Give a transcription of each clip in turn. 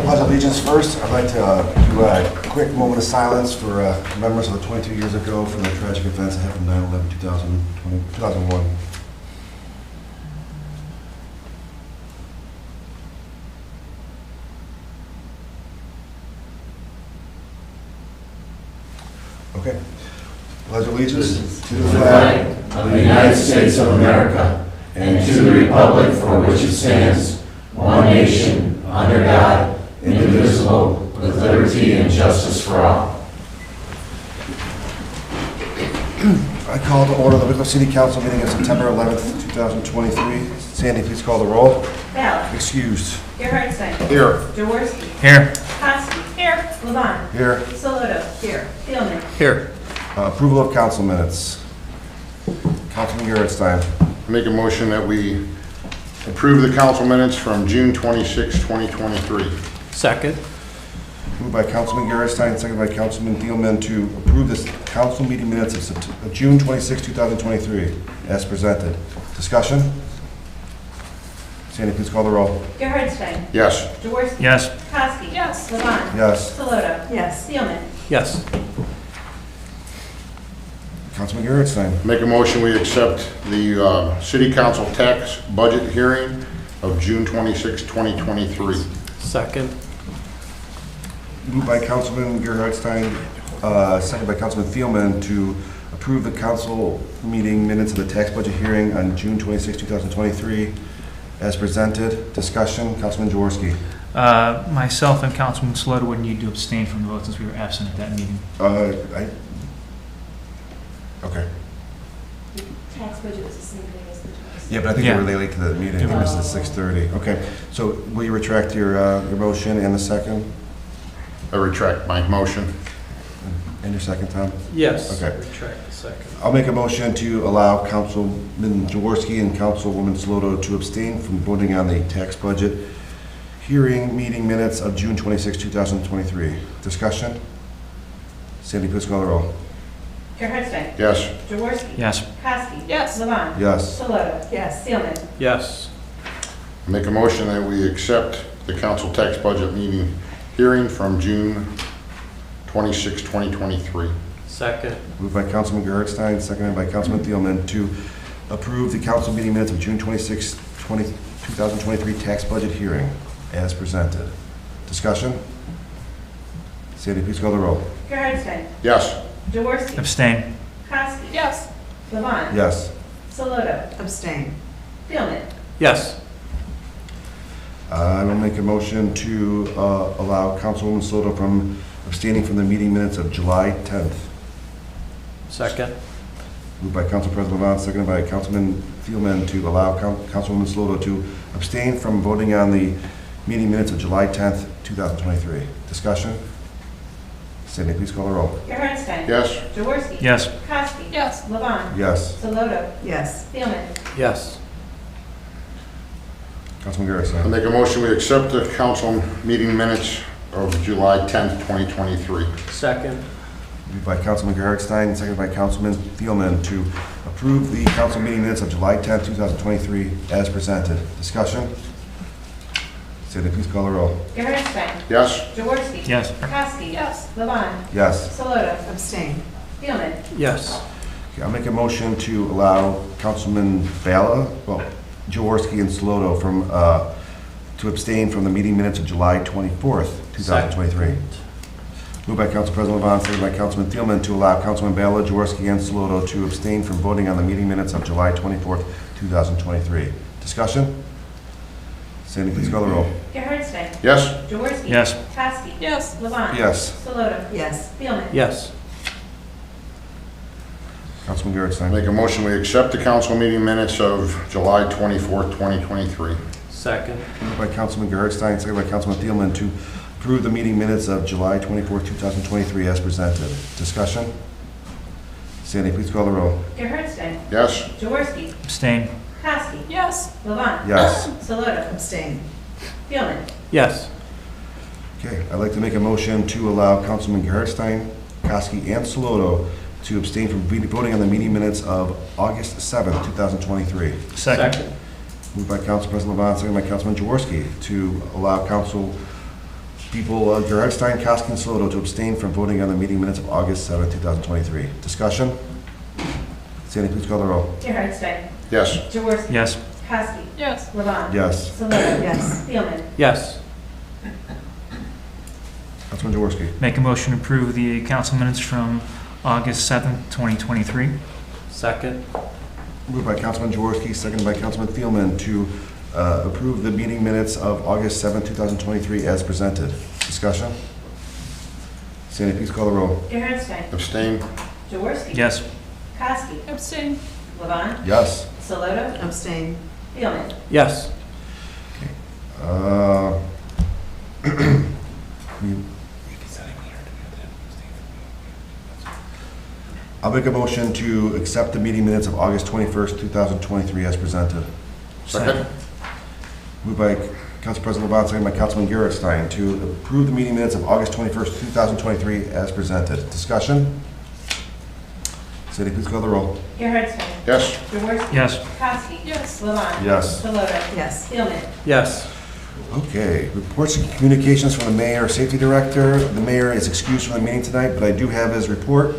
Pledge of Allegiance first. I'd like to do a quick moment of silence for members of the 22 years ago from the tragic events that happened 9/11/2001. Okay. Pledge allegiance to the flag of the United States of America and to the republic for which it stands, one nation, under God, indivisible, with liberty and justice for all. I call to order the Wickliffe City Council meeting of September 11th, 2023. Sandy, please call the roll. Bell. Excused. Gerhardstein. Here. Jaworski. Here. Kosky. Here. Levon. Here. Soloto. Here. Thielman. Here. Approval of council minutes. Councilman Gerhardstein. Make a motion that we approve the council minutes from June 26, 2023. Second. Moved by Councilman Gerhardstein, seconded by Councilman Thielman to approve this council meeting minutes of June 26, 2023, as presented. Discussion? Sandy, please call the roll. Gerhardstein. Yes. Jaworski. Yes. Kosky. Yes. Levon. Yes. Soloto. Yes. Thielman. Yes. Councilman Gerhardstein. Make a motion we accept the city council tax budget hearing of June 26, 2023. Second. Moved by Councilman Gerhardstein, seconded by Councilman Thielman to approve the council meeting minutes of the tax budget hearing on June 26, 2023, as presented. Discussion? Councilman Jaworski. Myself and Councilman Soloto would need to abstain from the vote since we were absent at that meeting. Okay. Tax budget was the same thing as the 26th. Yeah, but I think Yeah. you were late to the meeting. I think this is 6:30. Okay, so will you retract your motion and the second? I retract my motion. And your second, Tom? Yes. Okay. Retract the second. I'll make a motion to allow Councilman Jaworski and Councilwoman Soloto to abstain from voting on the tax budget hearing meeting minutes of June 26, 2023. Discussion? Sandy, please call the roll. Gerhardstein. Yes. Jaworski. Yes. Kosky. Yes. Levon. Yes. Soloto. Yes. Thielman. Yes. Make a motion that we accept the council tax budget meeting hearing from June 26, 2023. Second. Moved by Councilman Gerhardstein, seconded by Councilman Thielman to approve the council meeting minutes of June 26, 2023 tax budget hearing as presented. Discussion? Sandy, please call the roll. Gerhardstein. Yes. Jaworski. Abstain. Kosky. Yes. Levon. Yes. Soloto. Abstain. Thielman. Yes. I will make a motion to allow Councilwoman Soloto from abstaining from the meeting minutes of July 10th. Second. Moved by Council President Levon, seconded by Councilman Thielman to allow Councilwoman Soloto to abstain from voting on the meeting minutes of July 10th, 2023. Discussion? Cindy, please call the roll. Gerhardstein. Yes. Jaworski. Yes. Kosky. Yes. Levon. Yes. Soloto. Yes. Thielman. Yes. Councilman I Gerhardstein. make a motion we accept the council meeting minutes of July 10th, 2023. Second. Moved by Councilman Gerhardstein, seconded by Councilman Thielman to approve the council meeting minutes of July 10th, 2023 as presented. Discussion? Cindy, please call the roll. Gerhardstein. Yes. Jaworski. Yes. Kosky. Yes. Levon. Yes. Soloto. Abstain. Thielman. Yes. Okay, I'll make a motion to allow Councilman Jaworski and Soloto from, to abstain from the meeting minutes of July 24th, 2023. Moved by Council President Levon, seconded by Councilman Thielman to allow Councilman Bala, Jaworski, and Soloto to abstain from voting on the meeting minutes of July 24th, 2023. Discussion? Sandy, please call the roll. Gerhardstein. Yes. Jaworski. Yes. Kosky. Yes. Levon. Yes. Soloto. Yes. Thielman. Yes. Councilman Gerhardstein. Make a motion we accept the council meeting minutes of July 24th, 2023. Second. Moved by Councilman Gerhardstein, seconded by Councilman Thielman to approve the meeting minutes of July 24th, 2023 as presented. Discussion? Sandy, please call the roll. Gerhardstein. Yes. Jaworski. Abstain. Kosky. Yes. Levon. Yes. Soloto. Abstain. Thielman. Yes. Okay, I'd like to make a motion to allow Councilman Gerhardstein, Kosky, and Soloto to abstain from voting on the meeting minutes of August 7th, 2023. Second. Moved by Council President Levon, seconded by Councilman Jaworski to allow People, Gerhardstein, Kosky, and Sloto to abstain from voting on the meeting minutes of August 7, 2023. Discussion? Sandy, please call the roll. Gerhardstein. Yes. Jaworski. Yes. Kowski. Yes. Levon. Yes. Solot. Yes. Thielman. Yes. Councilman Jaworski. Make a motion to approve the council minutes from August 7th, 2023. Second. Moved by Councilman Jaworski, seconded by Councilman Thielman to approve the meeting minutes of August 7, 2023 as presented. Discussion? Sandy, please call the roll. Gerhardstein. Abstain? Jaworski. Yes. Kowski. Abstain. Levon. Yes. Solot. Abstain. Thielman. Yes. I'll make a motion to accept the meeting minutes of August 21st, 2023 as presented. Second? Moved by Council President Levon, seconded by Councilman Gerhardstein to approve the meeting minutes of August 21st, 2023 as presented. Discussion? Sandy, please call the roll. Gerhardstein. Yes. Jaworski. Yes. Kowski. Yes. Levon. Yes. Solot. Yes. Thielman. Yes. Okay, reports and communications from the mayor, safety director. The mayor is excused from the meeting tonight, but I do have his report.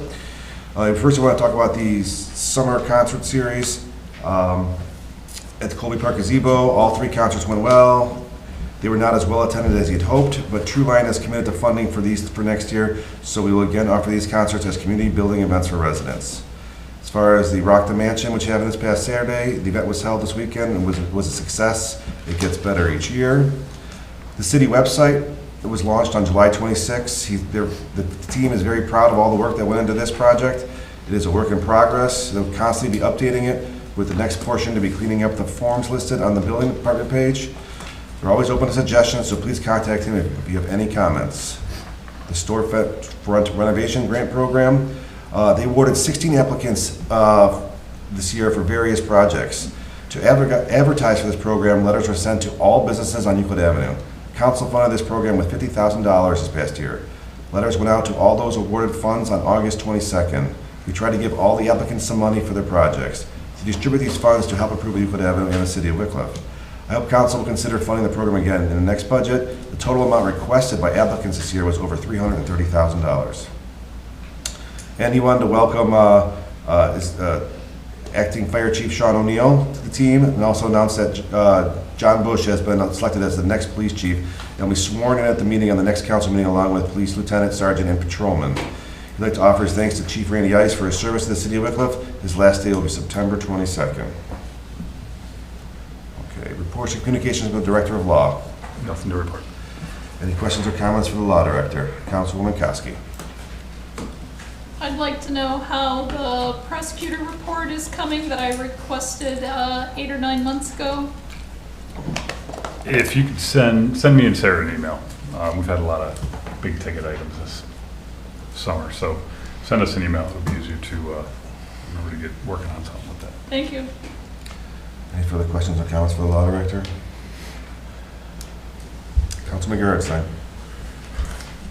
First, I want to talk about the summer concert series at the Colby Park Gazebo. All 3 concerts went well. They were not as well attended as he'd hoped, but True Line is committed to funding for these for next year, so we will again offer these concerts as community building events for residents. As far as the Rock the Mansion, which happened this past Saturday, the event was held this weekend and was a success. It gets better each year. The city website, it was launched on July 26th. The team is very proud of all the work that went into this project. It is a work in progress. They'll constantly be updating it, with the next portion to be cleaning up the forms listed on the building department page. They're always open to suggestions, so please contact him if you have any comments. The storefront renovation grant program, they awarded 16 applicants this year for various projects. To advertise for this program, letters were sent to all businesses on Euclid Avenue. Council funded this program with $50,000 this past year. Letters went out to all those awarded funds on August 22nd. We tried to give all the applicants some money for their projects, to distribute these funds to help improve Euclid Avenue and the city of Wickliffe. I hope council will consider funding the program again in the next budget. The total amount requested by applicants this year was over $330,000. And he wanted to welcome Acting Fire Chief Sean O'Neill to the team, and also announced that John Bush has been selected as the next police chief and will be sworn in at the meeting on the next council meeting along with police lieutenant, sergeant, and patrolman. He'd like to offer his thanks to Chief Randy Ice for his service to the city of Wickliffe. His last day will be September 22nd. Okay, reports and communications from the Director of Law. Nothing to report. Any questions or comments for the Law Director? Councilwoman Kowski. I'd like to know how the prosecutor report is coming that I requested 8 or 9 months ago. If you could send me and Sarah an email. We've had a lot of big ticket items this summer, so send us an email. It would be easier to remember to get working on something with that. Thank you. Any further questions or comments for the Law Director? Councilman Gerhardstein.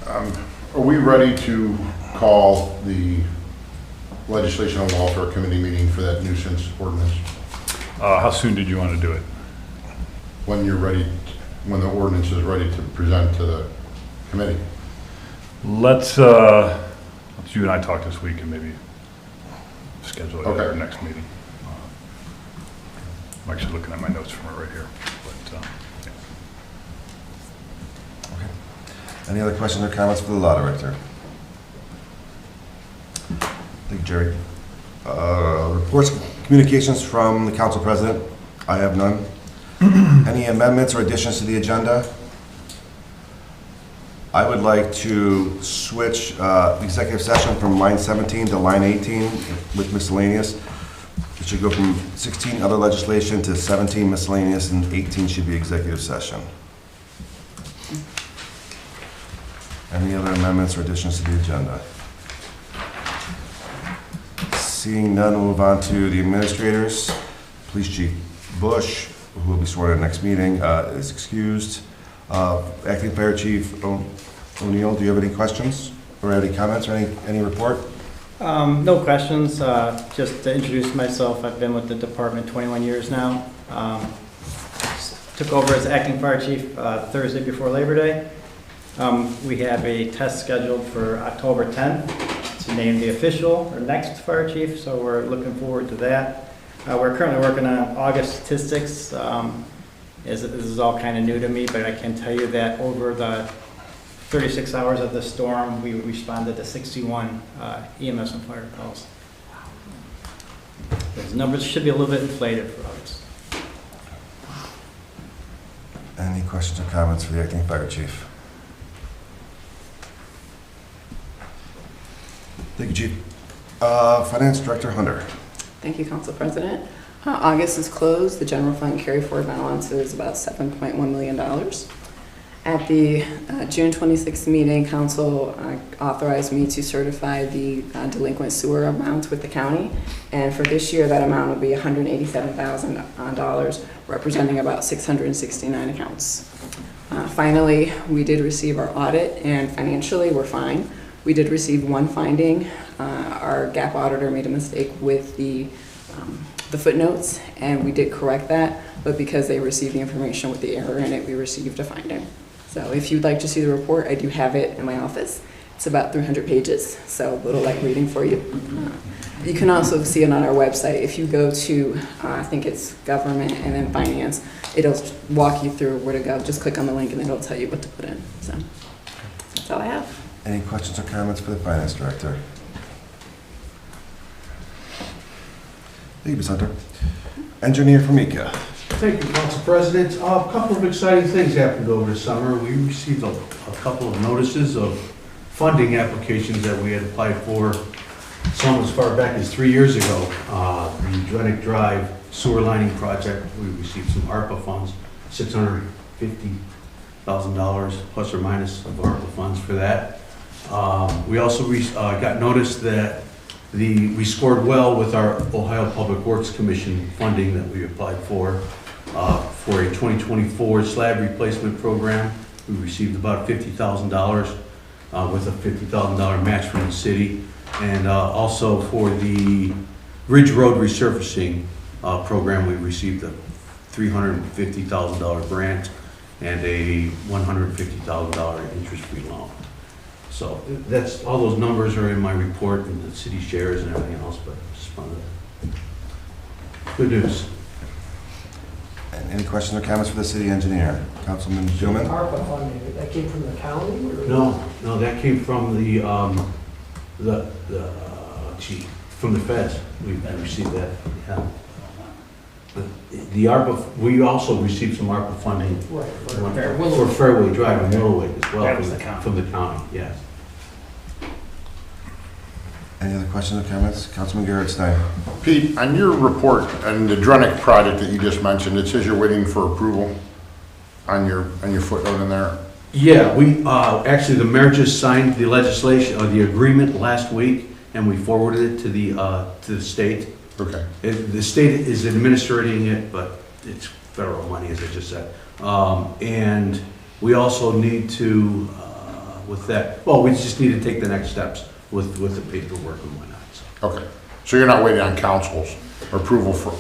Are we ready to call the legislation and welfare committee meeting for that nuisance ordinance? How soon did you want to do it? When you're ready, when the ordinance is ready to present to the committee? Let's you and I talk this week and maybe schedule it at our next meeting. I'm actually looking at my notes from it right here. But, yeah. Okay. Any other questions or comments for the Law Director? Thank you, Jerry. Reports, communications from the Council President. I have none. Any amendments or additions to the agenda? I would like to switch the executive session from line 17 to line 18 with miscellaneous. It should go from 16 other legislation to 17 miscellaneous, and 18 should be executive session. Any other amendments or additions to the agenda? Seeing none, we'll move on to the administrators. Police Chief Bush, who will be sworn at the next meeting, is excused. Acting Fire Chief O'Neill, do you have any questions or any comments or any report? No questions. Just to introduce myself, I've been with the department 21 years now. Took over as acting fire chief Thursday before Labor Day. We have a test scheduled for October 10th to name the official or next fire chief, so we're looking forward to that. We're currently working on August statistics. This is all kind of new to me, but I can tell you that over the 36 hours of the storm, we responded to 61 EMS and fire calls. Those numbers should be a little bit inflated for us. Any questions or comments for the acting fire chief? Thank you, Chief. Finance Director Hunter. Thank you, Council President. August is closed. The general fund carry forward balance is about $7.1 million. At the June 26th meeting, Council authorized me to certify the delinquent sewer amounts with the county. And for this year, that amount will be $187,000, representing about 669 accounts. Finally, we did receive our audit, and financially, we're fine. We did receive one finding. Our GAAP auditor made a mistake with the footnotes, and we did correct that, but because they received the information with the error in it, we received a finding. So if you'd like to see the report, I do have it in my office. It's about 300 pages, so a little light reading for you. You can also see it on our website. If you go to, I think it's government and then finance, it'll walk you through where to go. Just click on the link and it'll tell you what to put in. So that's all I have. Any questions or comments for the Finance Director? Thank you, Ms. Hunter. Engineer Formica. Thank you, Council President. A couple of exciting things happened over the summer. We received a couple of notices of funding applications that we had applied for, some as far back as 3 years ago. The Drenick sewer lining project, we received some ARPA funds, $650,000 plus or minus of ARPA funds for that. We also got notice that we scored well with our Ohio Public Works Commission funding that we applied for a 2024 slab replacement program. We received about $50,000 with a $50,000 match from the city. And also for the Ridge Road resurfacing program, we received a $350,000 grant and a $150,000 interest-free loan. So that's, all those numbers are in my report and the city shares and everything else, but just wanted to, good news. And any questions or comments for the city engineer? Councilman Gilman? ARPA funding, that came from the county or? No, that came from from the feds. We received that, yeah. The ARPA, we also received some ARPA funding Right. for Fairway Drive and Willowwood as well. That was the county. From the county, yes. Any other questions or comments? Councilman Garrett Stein. Pete, on your report and the Drenick project that you just mentioned, it says you're waiting for approval on your footnote in there. Yeah, we, actually, the mayor just signed the legislation, or the agreement last week, and we forwarded it to the state. Okay. The state is administrating it, but it's federal money, as I just said. And we also need to, with that, well, we just need to take the next steps with the paperwork and whatnot. So. Okay. So you're not waiting on council's approval for?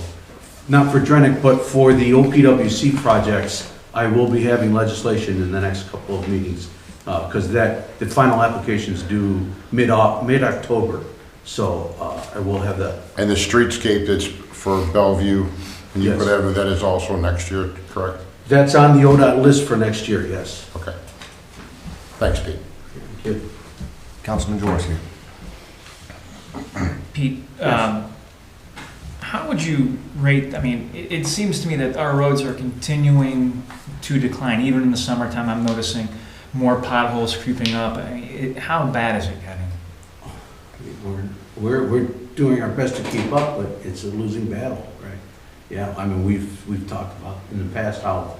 Not for Drenick, but for the OPWC projects, I will be having legislation in the next couple of meetings, because the final application is due mid-October. So I will have that. And the streetscape that's for Bellevue, and you Yes. put that, that is also next year, correct? That's on the ODOT list for next year, yes. Okay. Thanks, Pete. Thank you. Councilman Jaworski. Pete, how would you rate, I mean, it seems to me that our roads are continuing to decline. Even in the summertime, I'm noticing more potholes creeping up. I mean, how bad is it getting? We're doing our best to keep up, but it's a losing battle, right? Yeah, I mean, we've talked about in the past how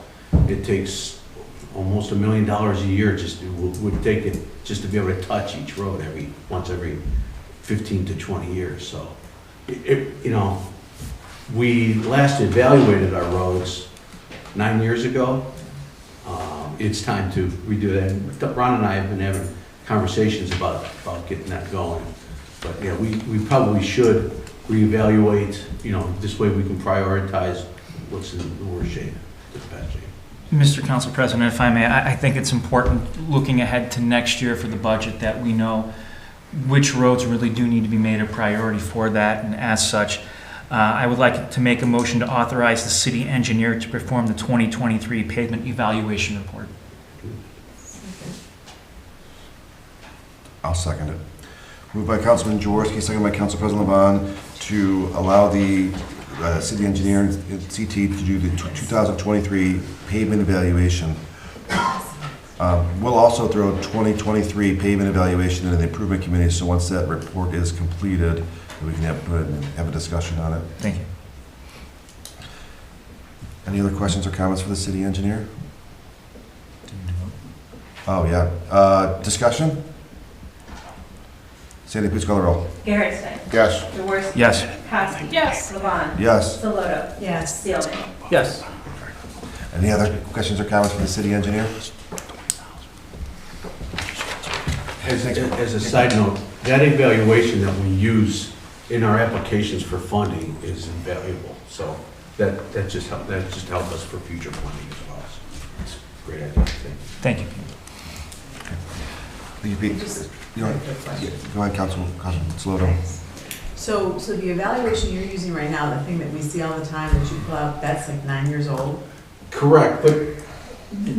it takes almost $1 million a year just would take it just to be able to touch each road once every 15 to 20 years. So, you know, we last evaluated our roads 9 years ago. It's time to redo that. And Ron and I have been having conversations about getting that going. But yeah, we probably should reevaluate, you know, this way we can prioritize what's in the worst shape, the best shape. Mr. Council President, if I may, I think it's important looking ahead to next year for the budget that we know which roads really do need to be made a priority for that, and as such, I would like to make a motion to authorize the city engineer to perform the 2023 pavement evaluation report. I'll second it. Moved by Councilman Jaworski, second by Council President Levon, to allow the city engineer and CT to do the 2023 pavement evaluation. We'll also throw 2023 pavement evaluation into the improvement committee, so once that report is completed, we can have a discussion on it. Thank you. Any other questions or comments for the city engineer? Oh, yeah. Discussion? Sandy, please call the roll. Garrett. Yes. Jaworski. Yes. Kowski. Yes. Levon. Yes. Soloto. Yes. Seelman. Yes. Any other questions or comments for the city engineer? As a side note, that evaluation that we use in our applications for funding is invaluable. So that just help us for future funding as well. So it's a great idea. Thank you. Thank you, Pete. You want- yeah, go ahead, Councilman Sloto. So the evaluation you're using right now, the thing that we see all the time that you pull out, that's like 9 years old? Correct, but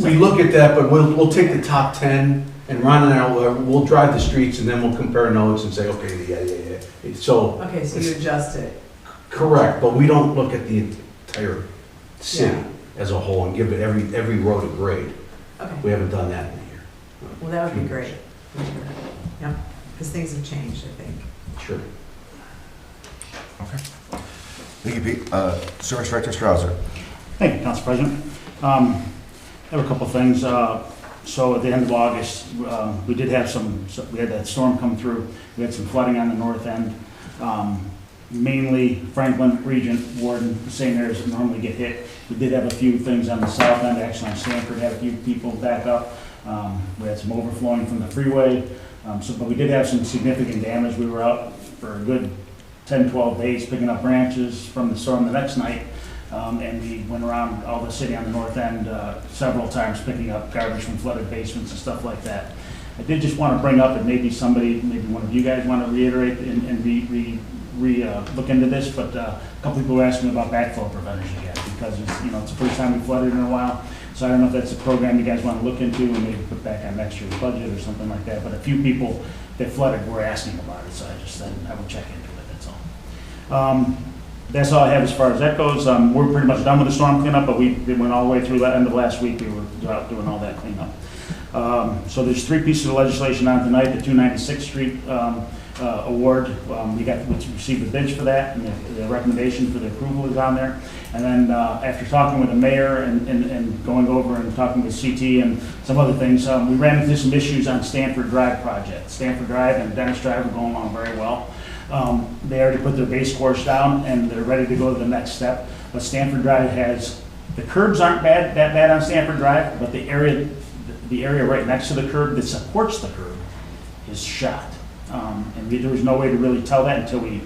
we look at that, but we'll take the top 10 and run it out, we'll drive the streets and then we'll compare notes and say, okay, yeah. So. Okay, so you adjust it. Correct, but we don't look at the entire city Yeah. as a whole and give it every road a grade. Okay, We haven't done that in a year. well, that would be great. Yep, because things have changed, I think. Sure. Okay. Thank you, Pete. Service Director Strouser. Thank you, Council President. There were a couple of things. So at the end of August, we did have we had that storm come through. We had some flooding on the north end. Mainly Franklin, Regent, Warden, the same areas that normally get hit. We did have a few things on the south end, actually on Stanford, had a few people back up. We had some overflowing from the freeway. But we did have some significant damage. We were out for a good 10, 12 days picking up branches from the storm the next night. And we went around all the city on the north end several times picking up garbage from flooded basements and stuff like that. I did just want to bring up, and maybe one of you guys want to reiterate and look into this, but a couple people were asking me about backflow prevention again, because it's the first time we flooded in a while. So I don't know if that's a program you guys want to look into and maybe put back on next year's budget or something like that. But a few people that flooded were asking about it, so I just said I would check into it, that's all. That's all I have as far as that goes. We're pretty much done with the storm cleanup, but we went all the way through the end of last week. We were out doing all that cleanup. So there's 3 pieces of legislation on tonight. The 296th Street award, we received the bids for that, and the recommendation for the approval is on there. And then after talking with the mayor and going over and talking with CT and some other things, we ran into some issues on Stanford Drive project. Stanford Drive and Dennis Drive are going along very well. They already put their base course down and they're ready to go to the next step. But Stanford Drive the curbs aren't that bad on Stanford Drive, but the area right next to the curb that supports the curb is shot. And there was no way to really tell that until we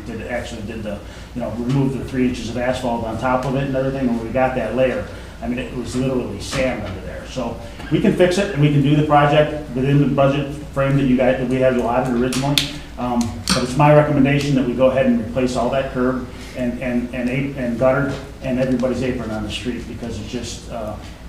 removed the 3 inches of asphalt on top of it and everything. And when we got that layer, I mean, it was literally sand under there. So we can fix it and we can do the project within the budget frame that we had allotted originally. But it's my recommendation that we go ahead and replace all that curb and gutter and everybody's apron on the street, because it's just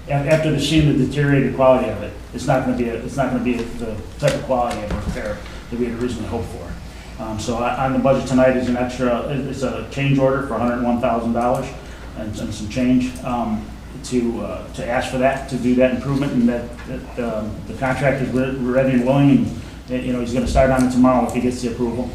after seeing the deteriorated quality of it, it's not going to be the type of quality of repair that we had originally hoped for. So on the budget tonight is it's a change order for $101,000 and some change to ask for that, to do that improvement, and that the contractor's ready and willing, and he's going to start on it tomorrow if he gets the approval.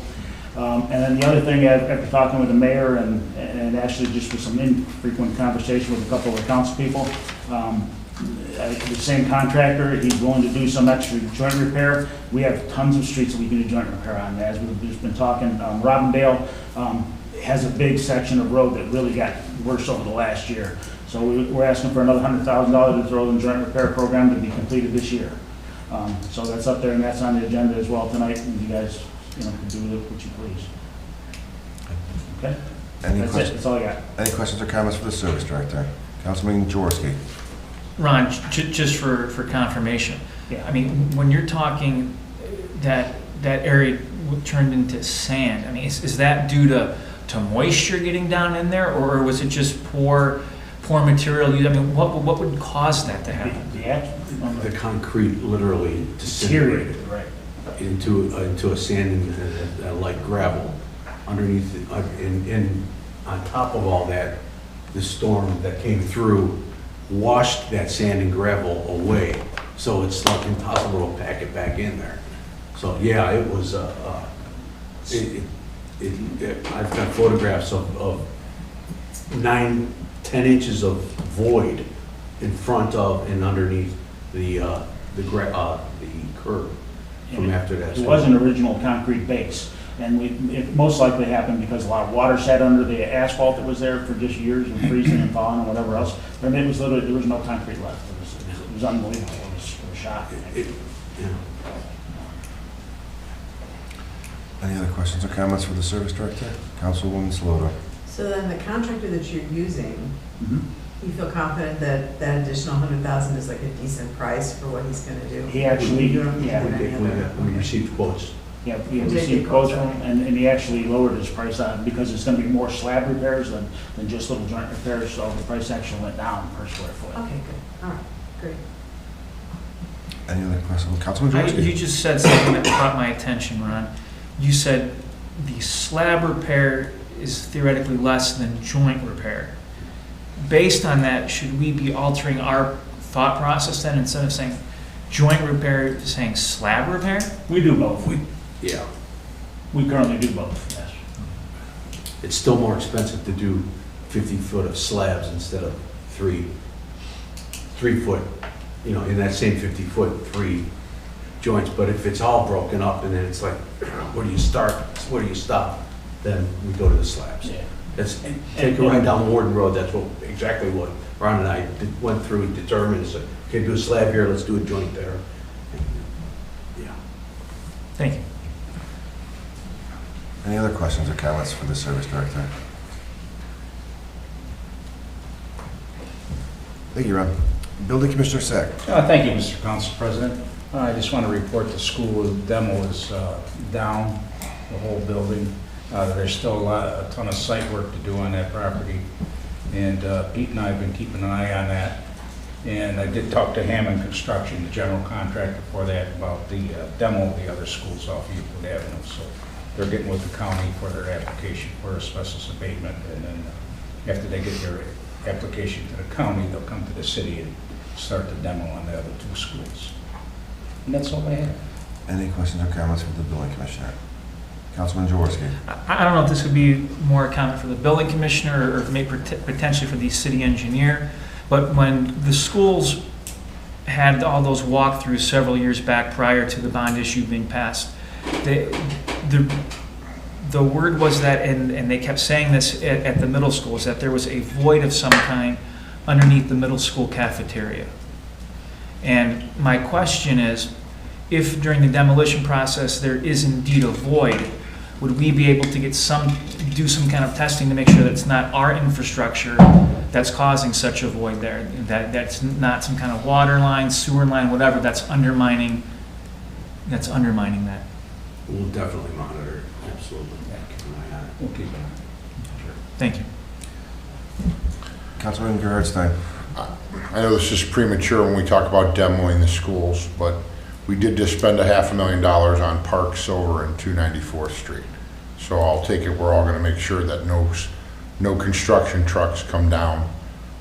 And then the other thing, after talking with the mayor and actually just with some infrequent conversation with a couple of the council people, the same contractor, he's willing to do some extra joint repair. We have tons of streets that we can do joint repair on. As we've just been talking, Robindale has a big section of road that really got worse over the last year. So we're asking for another $100,000 to throw in the joint repair program to be completed this year. So that's up there, and that's on the agenda as well tonight, and you guys can do with it what you please. Okay? That's it. That's all I got. Any questions or comments for the service director? Councilman Jaworski. Ron, just for confirmation, Yeah. I mean, when you're talking that area turned into sand, I mean, is that due to moisture getting down in there, or was it just poor material used? I mean, what would cause that to happen? The concrete literally disintegrated Right. into a sanding, like gravel underneath it. And on top of all that, the storm that came through washed that sand and gravel away. So it's like impossible to pack it back in there. So yeah, it was, I've got photographs of 9, 10 inches of void in front of and underneath the curb from after that. It was an original concrete base, and it most likely happened because a lot of water sat under the asphalt that was there for just years and freezing and thawing and whatever else. I mean, it was literally, there was no concrete left. It was unbelievable. It was shocking. Yeah. Any other questions or comments for the service director? Councilwoman Sloto. So then the contractor that you're using, Mhm. you feel confident that that additional 100,000 is like a decent price for what he's gonna do? He actually, You don't need yeah, to do any other- We received quotes. yeah, we Did received he quotes quote from him, and he actually lowered his price on, because it's gonna be more slab repairs than just little joint repairs, so the price actually went down per square foot. Okay, good, all right, great. Any other questions? Councilman You Jaworski? just said something that caught my attention, Ron. You said the slab repair is theoretically less than joint repair. Based on that, should we be altering our thought process then, instead of saying joint repair, saying slab repair? We do both. Yeah. We currently do both, yes. It's still more expensive to do 50 foot of slabs instead of 3 foot, you know, in that same 50 foot, 3 joints. But if it's all broken up and then it's like, where do you start, where do you stop? Then we go to the slabs. Yeah. That's, take a ride down Warden Road, that's exactly what Ron and I went through and determined, is, okay, do a slab here, let's do a joint there. Yeah. Thank you. Any other questions or comments for the service director? Thank you, Ron. Building Commissioner Sack. Thank you, Mr. Council President. I just want to report the school demo is down, the whole building. There's still a ton of site work to do on that property, and Pete and I have been keeping an eye on that. And I did talk to Hammond Construction, the general contractor for that, about the demo of the other schools off Euclid Avenue. So they're getting with the county for their application for asbestos abatement, and then after they get their application to the county, they'll come to the city and start the demo on the other 2 schools. And that's all I have. Any questions or comments for the building commissioner? Councilman Jaworski. I don't know if this would be more a comment for the building commissioner or maybe potentially for the city engineer, but when the schools had all those walkthroughs several years back prior to the bond issue being passed, the word was that, and they kept saying this at the middle schools, that there was a void of some kind underneath the middle school cafeteria. And my question is, if during the demolition process there is indeed a void, would we be able to do some kind of testing to make sure that it's not our infrastructure that's causing such a void there? That's not some kind of water line, sewer line, whatever, that's undermining that. We'll definitely monitor, absolutely. Keep an eye on it. We'll keep an eye. Thank you. Councilman Gerhardstein. I know this is premature when we talk about demoing the schools, but we did just spend $500,000 on Park Silver and 294th Street. So I'll take it we're all going to make sure that no construction trucks come down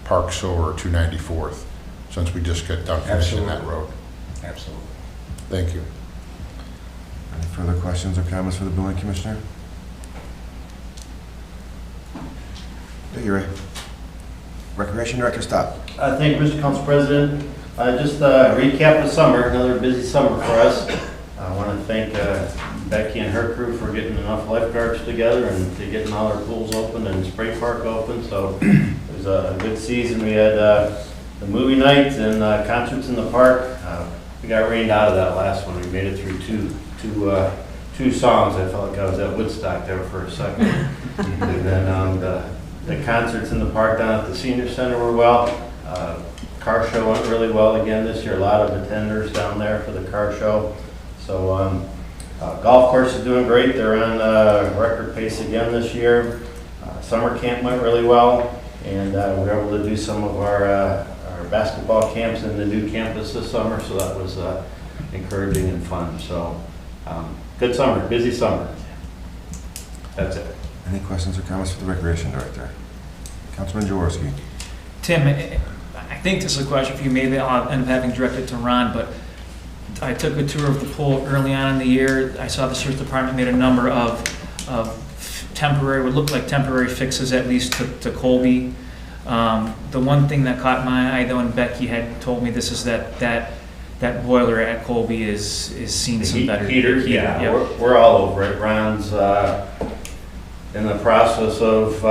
Park Silver or 294th, since we just got done finishing that road. Absolutely. Thank you. Any further questions or comments for the building commissioner? Thank you, Ray. Recreation Director, stop. Thank you, Mr. Council President. Just recap the summer, another busy summer for us. I want to thank Becky and her crew for getting enough lifeguards together and to getting all our pools open and spray park open. So it was a good season. We had the movie nights and concerts in the park. We got rained out of that last one. We made it through two songs. I felt like I was at Woodstock there for a second. And then the concerts in the park down at the senior center were well. car show went really well again this year. A lot of attenders down there for the car show. So golf course is doing great. They're on record pace again this year. Summer camp went really well, and we were able to do some of our basketball camps in the new campus this summer, so that was encouraging and fun. So good summer, busy summer. That's it. Any questions or comments for the Recreation Director? Councilman Jaworski. Tim, I think this is a question for you. Maybe I'll end up having directed to Ron, but I took a tour of the pool early on in the year. I saw the search department made a number of temporary, what looked like temporary fixes at least to Colby. The one thing that caught my eye though, and Becky had told me this, is that boiler at Colby is seeing some better heater. Yeah, yep. we're all over it. Ron's in the process of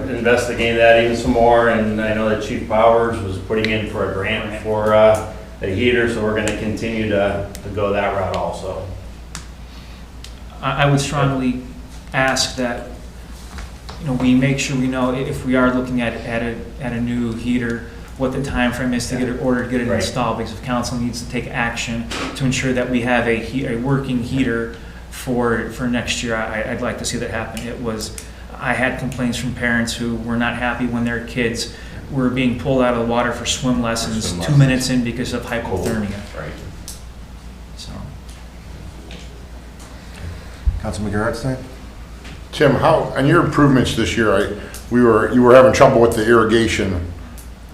investigating that even some more, and I know that Chief Powers was putting in for a grant for a heater, so we're going to continue to go that route also. I would strongly ask that we make sure we know if we are looking at a new heater, what the time frame is to get it ordered, get it installed, because if council needs to take action to ensure that we have a working heater for next year, I'd like to see that happen. I had complaints from parents who were not happy when their kids were being pulled out of the water for swim lessons 2 minutes in because of hypothermia. Right. So, Councilman Gerhardstein? Tim, on your improvements this year, you were having trouble with the irrigation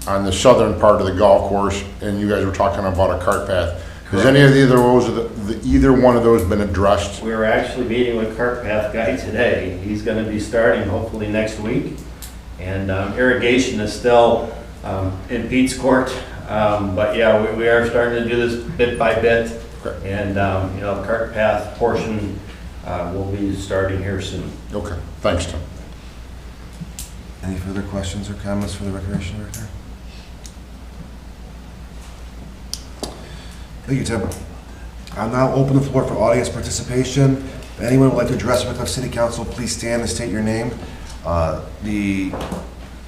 on the southern part of the golf course, and you guys were talking about a cart path. Has any of either one of those been addressed? We were actually meeting with Cart Path Guy today. He's going to be starting hopefully next week. And irrigation is still in Pete's court. But yeah, we are starting to do this bit by bit. Okay. And the Cart Path portion will be starting here soon. Okay, thanks, Tim. Any further questions or comments for the Recreation Director? Thank you, Tim. I'll now open the floor for audience participation. If anyone would like to address Wickliffe City Council, please stand and state your name. The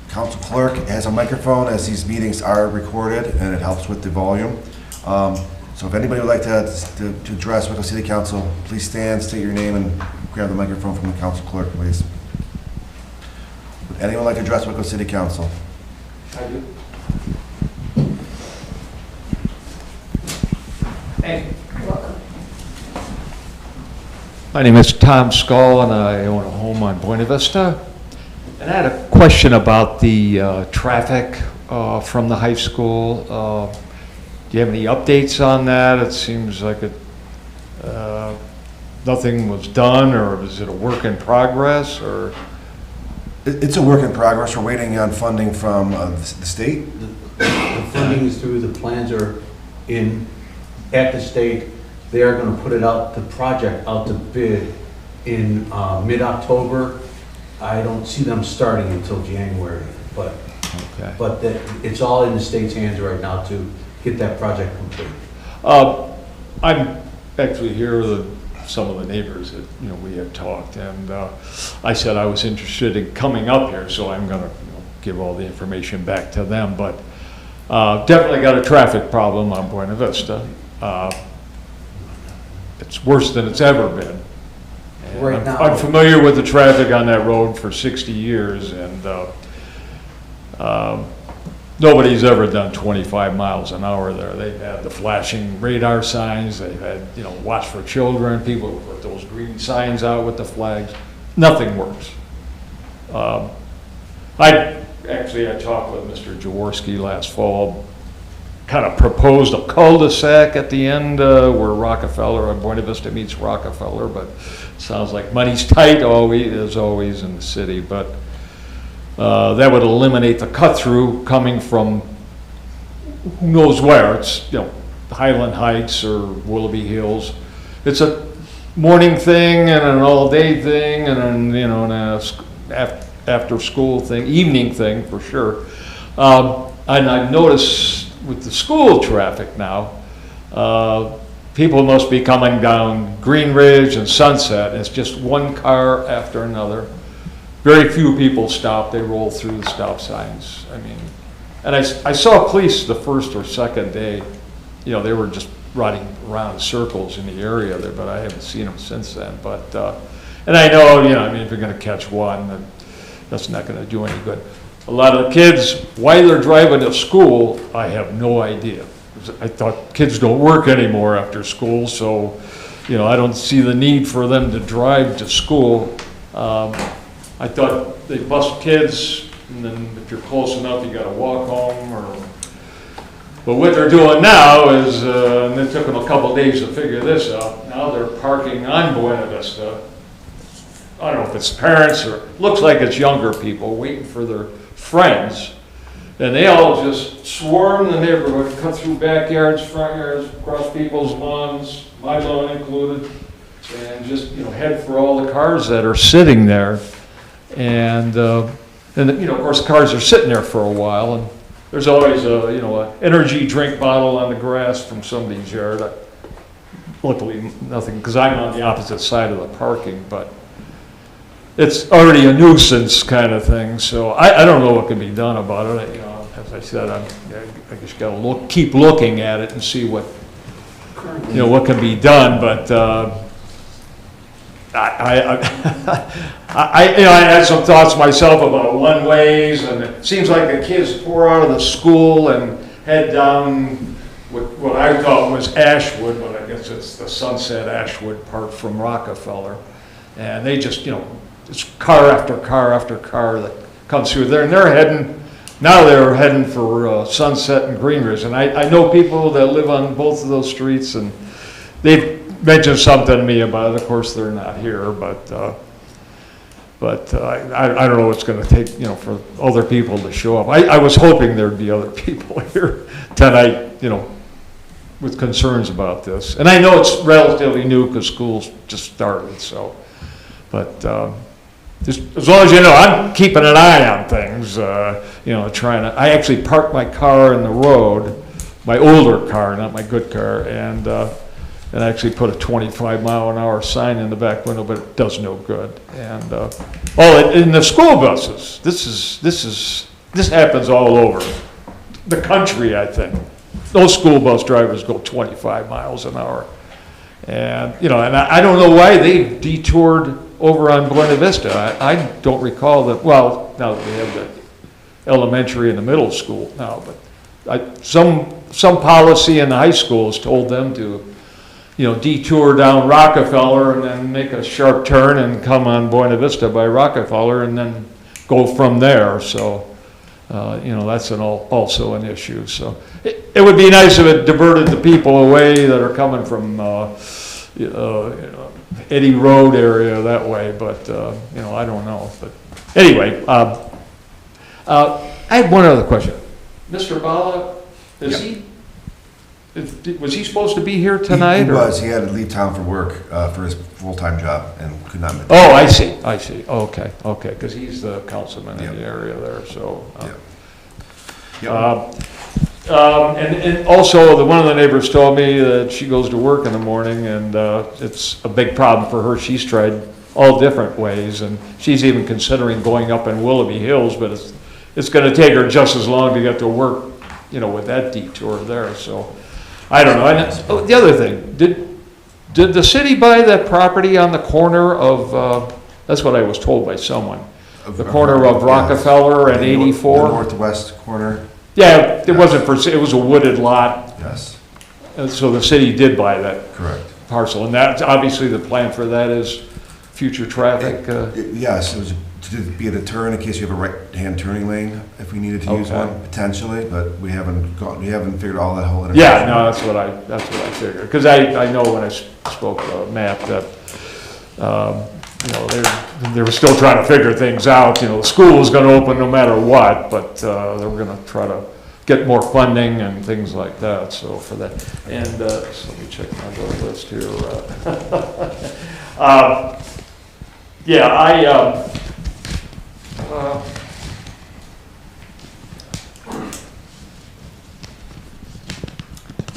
council clerk has a microphone, as these meetings are recorded, and it helps with the volume. So if anybody would like to address Wickliffe City Council, please stand, state your name, and grab the microphone from the council clerk, please. Would anyone like to address Wickliffe City Council? I do. Hey. Welcome. My name is Tom Skull, and I own a home on Buena Vista. And I had a question about the traffic from the high school. Do you have any updates on that? It seems like nothing was done, or is it a work in progress? Or It's a work in progress. We're waiting on funding from the state. The funding is through, the plans are in at the state. They are going to put the project out to bid in mid-October. I don't see them starting until January, but it's all in the state's hands right now to get that project complete. I'm actually here with some of the neighbors that we have talked, and I said I was interested in coming up here, so I'm going to give all the information back to them. But definitely got a traffic problem on Buena Vista. It's worse than it's ever been. Right now, I'm familiar with the traffic on that road for 60 years, and nobody's ever done 25 miles an hour there. They've had the flashing radar signs, they've had, watch for children, people put those green signs out with the flags. Nothing works. I talked with Mr. Jaworski last fall, kind of proposed a cul-de-sac at the end where Rockefeller and Buena Vista meets Rockefeller, but it sounds like money's tight as always in the city. But that would eliminate the cut-through coming from who knows where. It's Highland Heights or Willoughby Hills. It's a morning thing and an all-day thing and an after-school thing, evening thing for sure. And I've noticed with the school traffic now, people must be coming down Green Ridge and Sunset. It's just one car after another. Very few people stop. They roll through the stop signs. I mean, And I saw police the first or second day, you know, they were just riding around in circles in the area there, but I haven't seen them since then. But, and I know, you know, I mean, if you're gonna catch one, then that's not gonna do any good. A lot of the kids, why they're driving to school, I have no idea. I thought kids don't work anymore after school, so, you know, I don't see the need for them to drive to school. I thought they bust kids, and then if you're close enough, you gotta walk home, or, but what they're doing now is, and it took them a couple days to figure this out, now they're parking on Buena Vista. I don't know if it's parents or, looks like it's younger people waiting for their friends. And they all just swarm the neighborhood, cut through backyards, front yards, across people's lawns, my lawn included, and just, you know, head for all the cars that are sitting there. And you know, of course, cars are sitting there for a while, and there's always a, you know, an energy drink bottle on the grass from somebody's yard. Luckily, nothing, because I'm on the opposite side of the parking, but it's already a nuisance kind of thing. So I don't know what can be done about it. You know, as I said, I just got to keep looking at it and see what, you know, what can be done. But you know, I had some thoughts myself about one ways, and it seems like the kids pour out of the school and head down what I thought was Ashwood, but I guess it's the Sunset Ashwood part from Rockefeller, and they just, you know, it's car after car after car that comes through there, and they're heading for Sunset and Greenridge, and I know people that live on both of those streets, and they've mentioned something to me about it. Of course, they're not here, but I don't know what's going to take, you know, for other people to show up. I was hoping there'd be other people here tonight, you know, with concerns about this. And I know it's relatively new because school's just started, so, but just as long as you know, I'm keeping an eye on things, you know, I actually parked my car in the road, my older car, not my good car, and actually put a 25-mile-an-hour sign in the back window, but it does no good. And in the school buses, this happens all over the country, I think. Those school bus drivers go 25 miles an hour, and you know, and I don't know why they detoured over on Buena Vista. I don't recall that. Well, now that we have the elementary and the middle school now, but some policy in the high schools told them to, you know, detour down Rockefeller and then make a sharp turn and come on Buena Vista by Rockefeller and then go from there. So, you know, that's also an issue. So it would be nice if it diverted the people away that are coming from you know, Eddy Road area that way. But, you know, I don't know. But anyway, I had one other question. Mr. Bala, was he supposed to be here tonight? He was. He had to leave town for work for his full-time job and could not make it. Oh, I see. Okay, because he's the councilman in the area there, so. And also, one of the neighbors told me that she goes to work in the morning, and it's a big problem for her. She's tried all different ways, and she's even considering going up in Willoughby Hills, but it's going to take her just as long to get to work, you know, with that detour there, so. I don't know. And the other thing, did the city buy that property on the corner of, that's what I was told by someone, the corner of Rockefeller and 84? The northwest corner? Yeah, it wasn't for, it was a wooded lot. Yes. And so the city did buy that parcel. And that's obviously the plan for that is future traffic. Yes, it was to be a deterrent in case you have a right-hand turning lane, if we needed to use one, potentially, but we haven't figured all that whole intersection. Yeah, no, that's what I figured. Because I know when I spoke to Matt that, you know, they were still trying to figure things out. You know, the school was going to open no matter what, but they were going to try to get more funding and things like that, so for that. And so let me check my little list here. Yeah,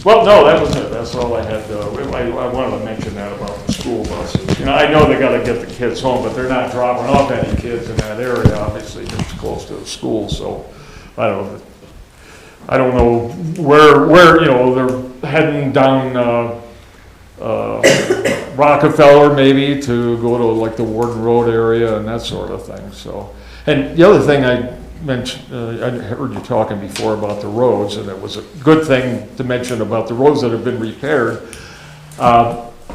well, no, that was it. That's all I had. I wanted to mention that about the school buses. You know, I know they got to get the kids home, but they're not dropping off any kids in that area. Obviously, it's close to the school, so I don't know. I don't know where, you know, they're heading down, Rockefeller maybe to go to like the Warden Road area and that sort of thing, so. And the other thing I mentioned, I heard you talking before about the roads, and it was a good thing to mention about the roads that have been repaired.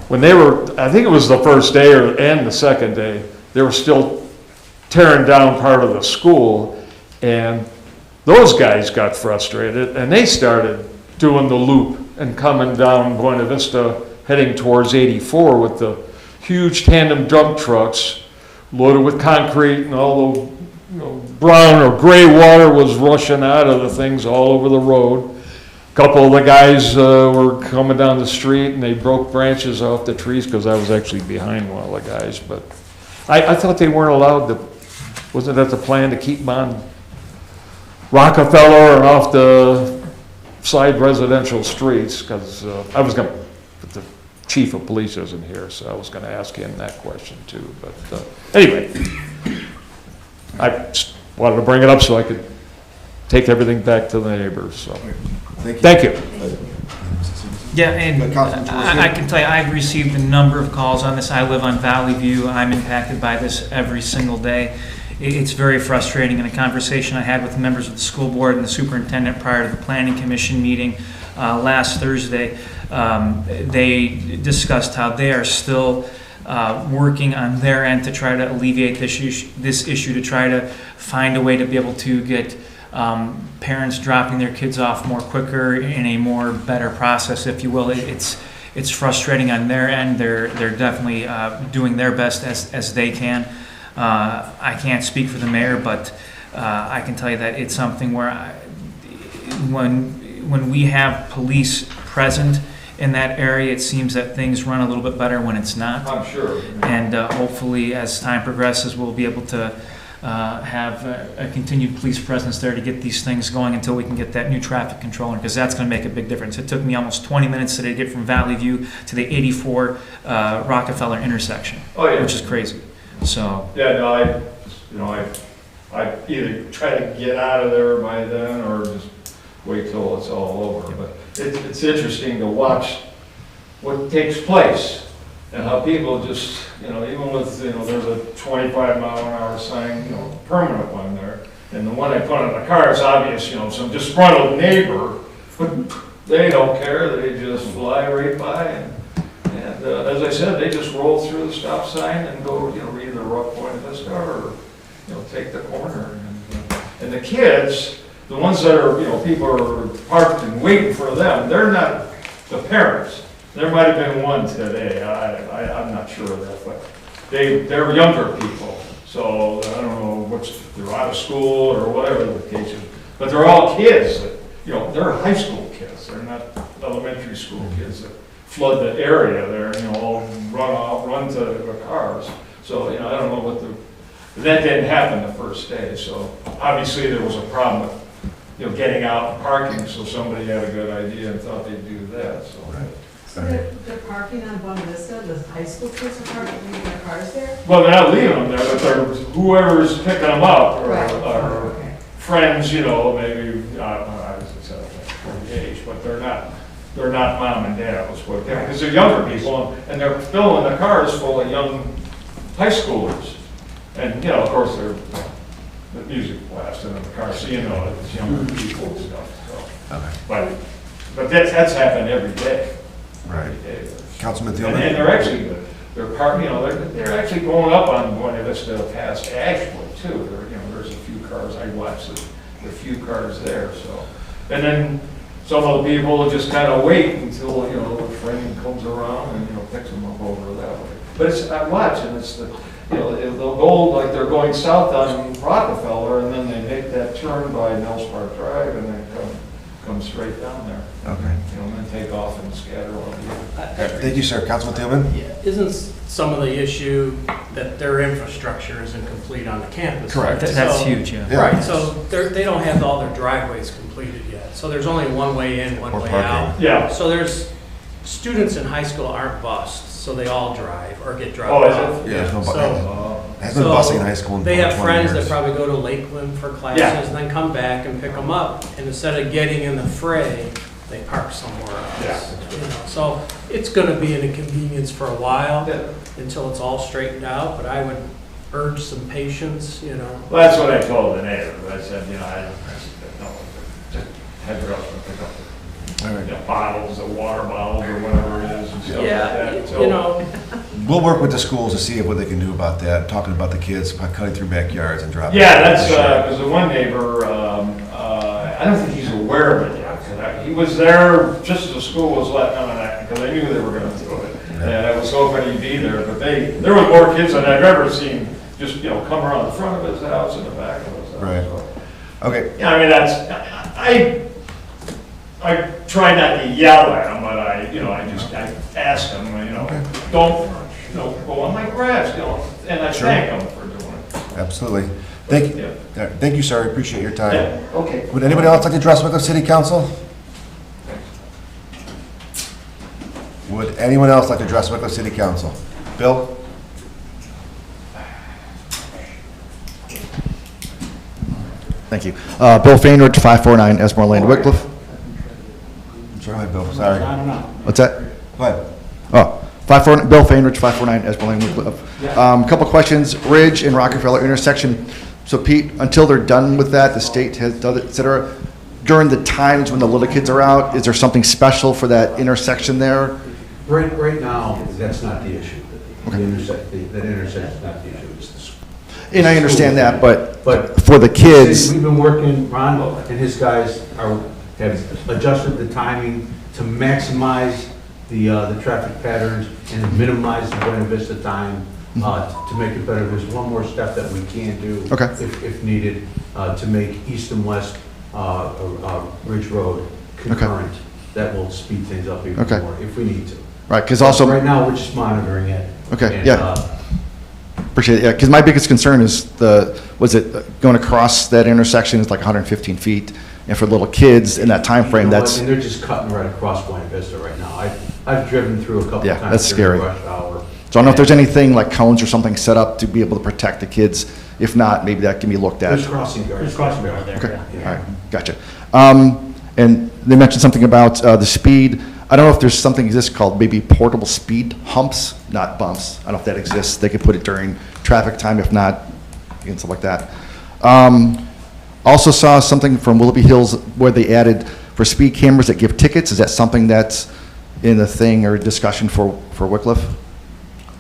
When they were, I think it was the first day and the second day, they were still tearing down part of the school, and those guys got frustrated, and they started doing the loop and coming down Buena Vista, heading towards 84 with the huge tandem dump trucks loaded with concrete, and all the, you know, brown or gray water was rushing out of the things all over the road. A couple of the guys were coming down the street, and they broke branches off the trees, because I was actually behind one of the guys. But I thought they weren't allowed to, wasn't that the plan, to keep them on Rockefeller and off the side residential streets? Because I was going to, but the chief of police isn't here, so I was going to ask him that question too. But anyway, I just wanted to bring it up so I could take everything back to the neighbors, so. Thank you. Yeah, and I can tell you, I've received a number of calls on this. I live on Valley View. I'm impacted by this every single day. It's very frustrating. In a conversation I had with members of the school board and the superintendent prior to the planning commission meeting last Thursday, they discussed how they are still working on their end to try to alleviate this issue, to try to find a way to be able to get parents dropping their kids off more quicker in a more better process, if you will. It's frustrating on their end. They're definitely doing their best as they can. I can't speak for the mayor, but I can tell you that it's something where when we have police present in that area, it seems that things run a little bit better when it's not. I'm sure. And hopefully, as time progresses, we'll be able to have a continued police presence there to get these things going until we can get that new traffic controller, because that's going to make a big difference. It took me almost 20 minutes today to get from Valley View to the 84 Rockefeller intersection, which is crazy. So yeah, no, I either try to get out of there by then or just wait till it's all over. But it's interesting to watch what takes place and how people just, you know, even with, you know, there's a 25-mile-an-hour sign, you know, permanent one there, and the one I put on the car is obvious, you know, some disgruntled neighbor, but they don't care, they just fly right by, and as I said, they just roll through the stop sign and go, you know, either up Buena Vista or, you know, take the corner. And the kids, the ones that are, you know, people are parked and waiting for them, they're not the parents. There might have been one today, I'm not sure of that, but they're younger people. So I don't know they're out of school or whatever the case is, but they're all kids that, you know, they're high school kids. They're not elementary school kids that flood the area there, you know, all run to the cars. So, you know, I don't know that didn't happen the first day. So obviously there was a problem with, you know, getting out and parking. So somebody had a good idea and thought they'd do that. So. Right. So they're parking on Buena Vista, the high school kids are parking, leaving their cars there? Well, they're not leaving them there, but they're whoever's picking them up or, Right. or Okay. friends, you know, maybe I was the age, but they're not mom and dad, was what they're, because they're younger people, and they're filling the cars full of young high schoolers. And, you know, of course, the music blasting in the car, so you know, it's younger people and stuff, so. Okay. But that's happened every day. Right. Every day. Councilman And Thielman? they're actually, they're actually going up on Buena Vista past Ashwood too. There, you know, there's a few cars, I watched the few cars there, so. And then some of the people just kind of wait until, you know, a friend comes around and, you know, picks them up over that way. But I watch, and it's you know, they'll go like they're going south on Rockefeller, and then they make that turn by Nels Park Drive, and then come straight down there. Okay. You know, and then take off and scatter all the. Thank you, sir. Councilman Thielman? Yeah, isn't some of the issue that their infrastructure isn't complete on the campus? Correct. that's huge, yeah. Right, so they don't have all their driveways completed yet. So there's only one way in, one Or way parking. out. Yeah. So there's, students in high school aren't bused, so they all drive or get dropped Oh, is off. Yeah. So Hasn't been busing in high school in They have 20 friends that years. probably go to Lakeland for classes Yeah. and then come back and pick them up. And instead of getting in the fray, they park somewhere else. You know, so it's gonna be an inconvenience for a while until it's all straightened out, but I would urge some patience, you know. Well, that's what I told the neighbors. I said, you know, just head her up and pick up All right. you know, bottles, or water bottles, or whatever it is, and stuff like Yeah, that. So- you know, We'll work with the schools to see what they can do about that, talking about the kids, about cutting through backyards and dropping. Yeah, that's, because the one neighbor, I don't think he's aware of it yet. 'Cause he was there just as the school was letting him, because I knew they were gonna do it. And I was hoping he'd be there, but there were more kids than I've ever seen, just, you know, come around the front of his house and the back of his house. Right. So, Okay, yeah, I mean, I try not to yell at him, but I ask him, you know, don't, go on my grass, and I Sure. thank him for doing it. absolutely. Thank you. Yeah. Thank you, sir. I appreciate your time. Yeah, okay. Would anybody else like to address Wickliffe City Council? Would anyone else like to address Wickliffe City Council? Bill? Thank you. Bill Fainrich, 549 Esmore Lane, Wickliffe. Sorry, Bill, sorry. I don't know. What's that? Go ahead. Oh, 549 Bill Fainrich, 549 Esmore Lane, Wickliffe. Couple questions. Ridge and Rockefeller intersection. So Pete, until they're done with that, the state has done it, et cetera. During the times when the little kids are out, is there something special for that intersection there? Right now, that's not the issue. That intersection's not the issue. It's the school. And I understand that, but But for the kids, We've been working, Ron and his guys have adjusted the timing to maximize the traffic patterns and to minimize the Buena Vista time to make it better. There's one more step that we can do Okay. if needed to make east and west Ridge Road concurrent. That will speed things up even Okay. more if we need to. right, because also, Right now, we're just monitoring it. Okay, And, yeah. appreciate it, yeah, because my biggest concern is going across that intersection is like 115 feet, and for little kids in that time frame, You know what? that's, And they're just cutting right across Buena Vista right now. I've driven through a couple Yeah, of times. that's during scary. rush hour. so I don't know if there's anything like cones or something set up to be able to protect the kids. If not, maybe that can be looked at. There's crossing guards. There's crossing guard there, Okay, yeah. all right, gotcha. And they mentioned something about the speed. I don't know if there's something exists called maybe portable speed humps, not bumps. I don't know if that exists. They could put it during traffic time, if not, and stuff like that. Also saw something from Willoughby Hills where they added for speed cameras that give tickets. Is that something that's in the thing or discussion for Wickliffe?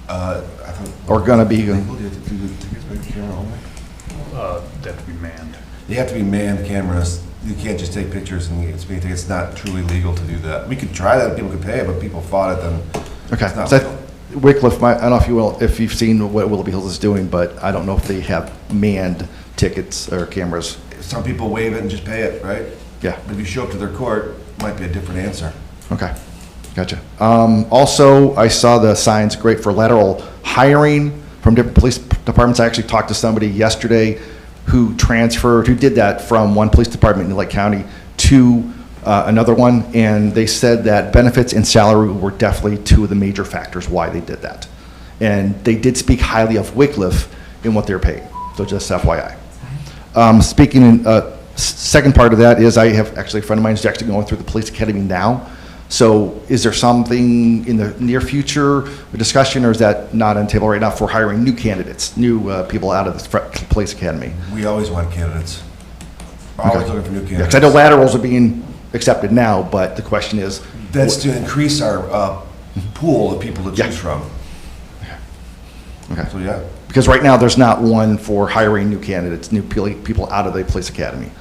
I thought. Or gonna be- Do you have to do the tickets by camera only? They have to be manned. They have to be manned cameras. You can't just take pictures and it's being taken. It's not truly legal to do that. We could try that, people could pay it, but people fought it, then Okay, it's not so legal. Wickliffe, I don't know if you've seen what Willoughby Hills is doing, but I don't know if they have manned tickets or cameras. Some people waive it and just pay it, right? Yeah, But if you show up to their court, it might be a different answer. okay, gotcha. Also, I saw the signs great for lateral hiring from different police departments. I actually talked to somebody yesterday who did that from one police department in Lake County to another one, and they said that benefits and salary were definitely two of the major factors why they did that. And they did speak highly of Wickliffe in what they're paid, so just FYI. Second part of that is I have actually a friend of mine who's actually going through the police academy now. So is there something in the near future, a discussion, or is that not on the table right now for hiring new candidates, new people out of the police academy? We always want candidates. We're always Okay. looking for new Yeah, candidates. 'cause I know laterals are being accepted now, but the question is. That's to increase our pool of people to Yeah. choose from. Okay. So, yeah. Because right now, there's not one for hiring new candidates, new people out of the police academy.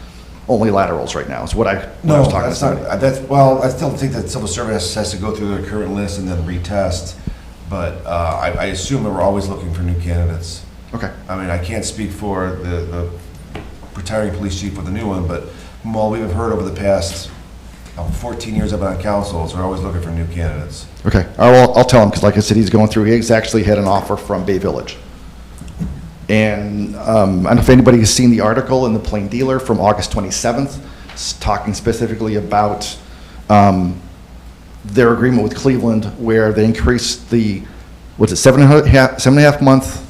Only laterals right now is what I No, was talking that's about. not, well, I still think that civil service has to go through their current list and then retest. But I assume that we're always looking for new candidates. Okay. I mean, I can't speak for the retiring police chief or the new one, but from all we've heard over the past 14 years I've been on councils, we're always looking for new candidates. Okay, I'll tell him, because like I said, he's going through, he's actually had an offer from Bay Village. And I don't know if anybody has seen the article in the Plain Dealer from August 27th, talking specifically about their agreement with Cleveland, where they increased the, 7.5 month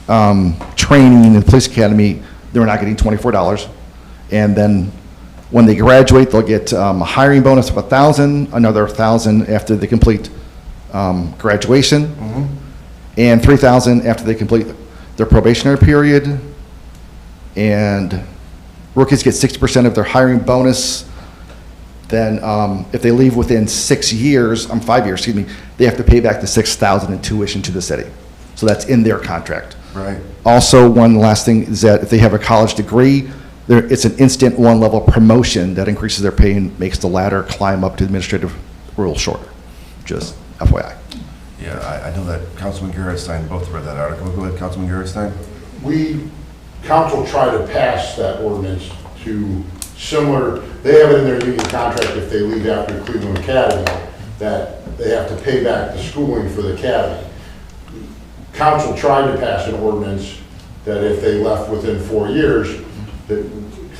training in the police academy, they're not getting $24. And then when they graduate, they'll get a hiring bonus of $1,000, another $1,000 after they complete graduation, and $3,000 after they complete their probationary period. And rookies get 60% of their hiring bonus. Then if they leave within 5 years, excuse me, they have to pay back the $6,000 in tuition to the city. So that's in their contract. Right. Also, one last thing is that if they have a college degree, it's an instant one-level promotion that increases their pay and makes the ladder climb up to administrative rule shorter. Just FYI. Yeah, I know that Councilman Gerritstein both read that article. Go ahead, Councilman Gerritstein. Council tried to pass that ordinance to similar, they have it in their union contract if they leave after Cleveland Academy, that they have to pay back the schooling for the academy. Council tried to pass an ordinance that if they left within 4 years, that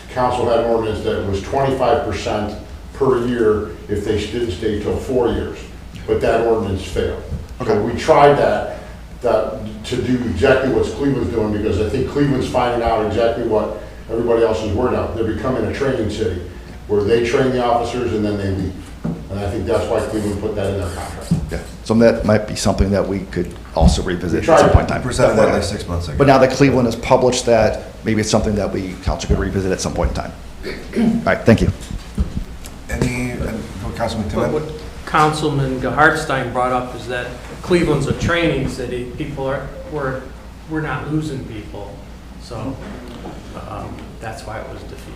council had an ordinance that was 25% per year if they didn't stay till 4 years. But that ordinance failed. Okay. So we tried that to do exactly what Cleveland's doing, because I think Cleveland's finding out exactly what everybody else is worried about. They're becoming a training city where they train the officers and then they leave. And I think that's why Cleveland put that in their contract. Yeah. So that might be something that we could also revisit at some point in time. Presented that like 6 months ago. But now that Cleveland has published that, maybe it's something that council could revisit at some point in time. All right, thank you. Councilman But Timmon? what Councilman Hartstein brought up is that Cleveland's a training city. We're not losing people. So that's why it was defeated.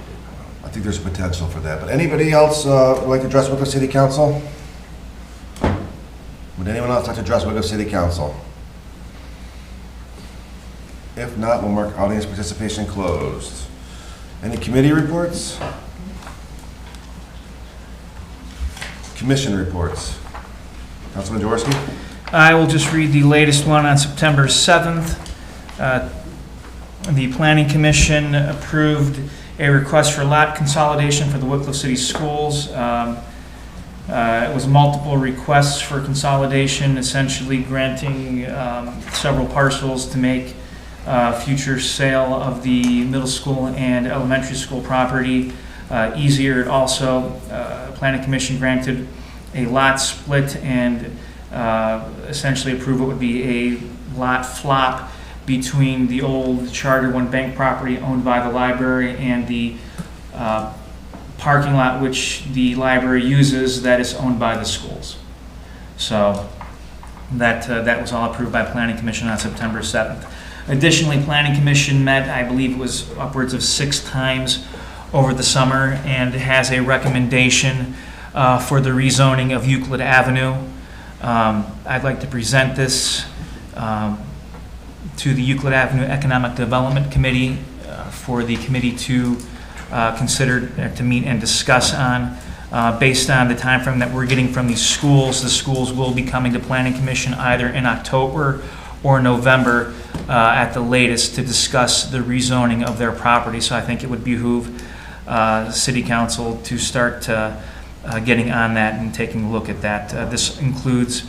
I think there's potential for that. But anybody else would like to address Wickliffe City Council? Would anyone else like to address Wickliffe City Council? If not, we'll mark audience participation closed. Any committee reports? Commission reports. Councilman Jaworski? I will just read the latest one on September 7th. The Planning Commission approved a request for lot consolidation for the Wickliffe City Schools. It was multiple requests for consolidation, essentially granting several parcels to make future sale of the middle school and elementary school property easier. It also, Planning Commission granted a lot split and essentially approved what would be a lot flop between the old Charter One Bank property owned by the library and the parking lot which the library uses that is owned by the schools. So that was all approved by Planning Commission on September 7th. Additionally, Planning Commission met, I believe it was upwards of 6 times over the summer, and has a recommendation for the rezoning of Euclid Avenue. I'd like to present this to the Euclid Avenue Economic Development Committee for the committee to consider, to meet and discuss on. Based on the time frame that we're getting from these schools, the schools will be coming to Planning Commission either in October or November at the latest to discuss the rezoning of their property. So I think it would behoove City Council to start getting on that and taking a look at that. This includes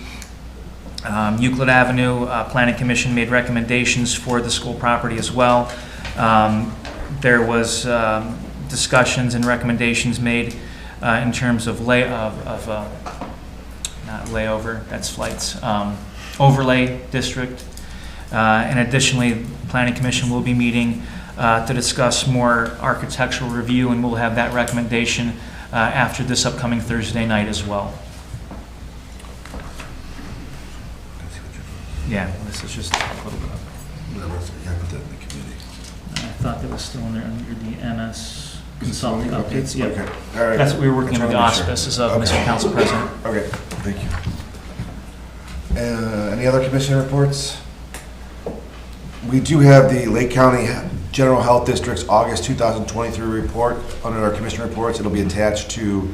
Euclid Avenue. Planning Commission made recommendations for the school property as well. There was discussions and recommendations made in terms of not layover, that's flights, overlay district. And additionally, Planning Commission will be meeting to discuss more architectural review, and we'll have that recommendation after this upcoming Thursday night as well. Yeah, this is just a little bit of. I thought that was still in there under the MS consulting updates. Yeah, Okay. All right. that's what we were working Just with the wanna make sure. auspices of Okay. Mr. Council President. Okay, thank you. Any other commission reports? We do have the Lake County General Health District's August 2023 report under our commission reports. It'll be attached to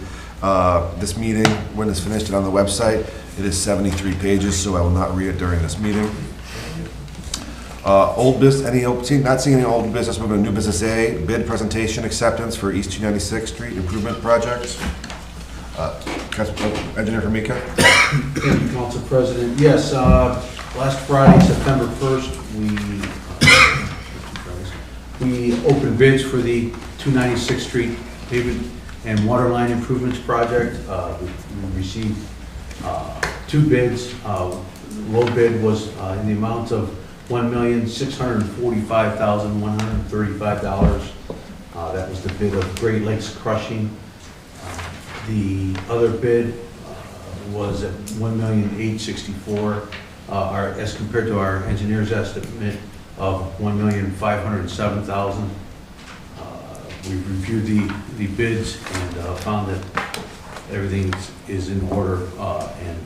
this meeting when it's finished and on the website. It is 73 pages, so I will not read it during this meeting. Old business, not seeing any old business, moving to new business A, bid presentation acceptance for East 296th Street improvement project. Engineer Formica. Thank you, Council President. Yes, last Friday, September 1st, we open bids for the 296th Street pavement and water line improvements project. We received 2 bids. Low bid was in the amount of $1,645,135. That was the bid of Great Lakes Crushing. The other bid was at $1,864,000, as compared to our engineer's estimate of $1,507,000. We reviewed the bids and found that everything is in order, and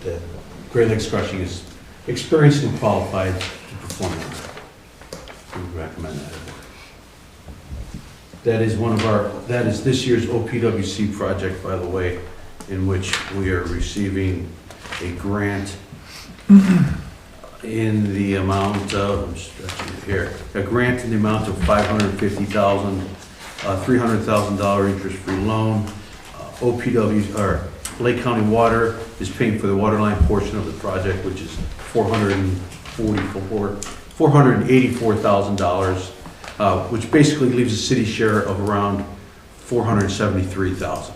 that Great Lakes Crushing is experienced and qualified to perform it. We recommend that. That is this year's OPWC project, by the way, in which we are receiving a grant in the amount of, I'm stretching it here, a grant in the amount of $550,000, $300,000 interest-free loan. or Lake County Water is paying for the water line portion of the project, which is $484,000, which basically leaves a city share of around $473,000.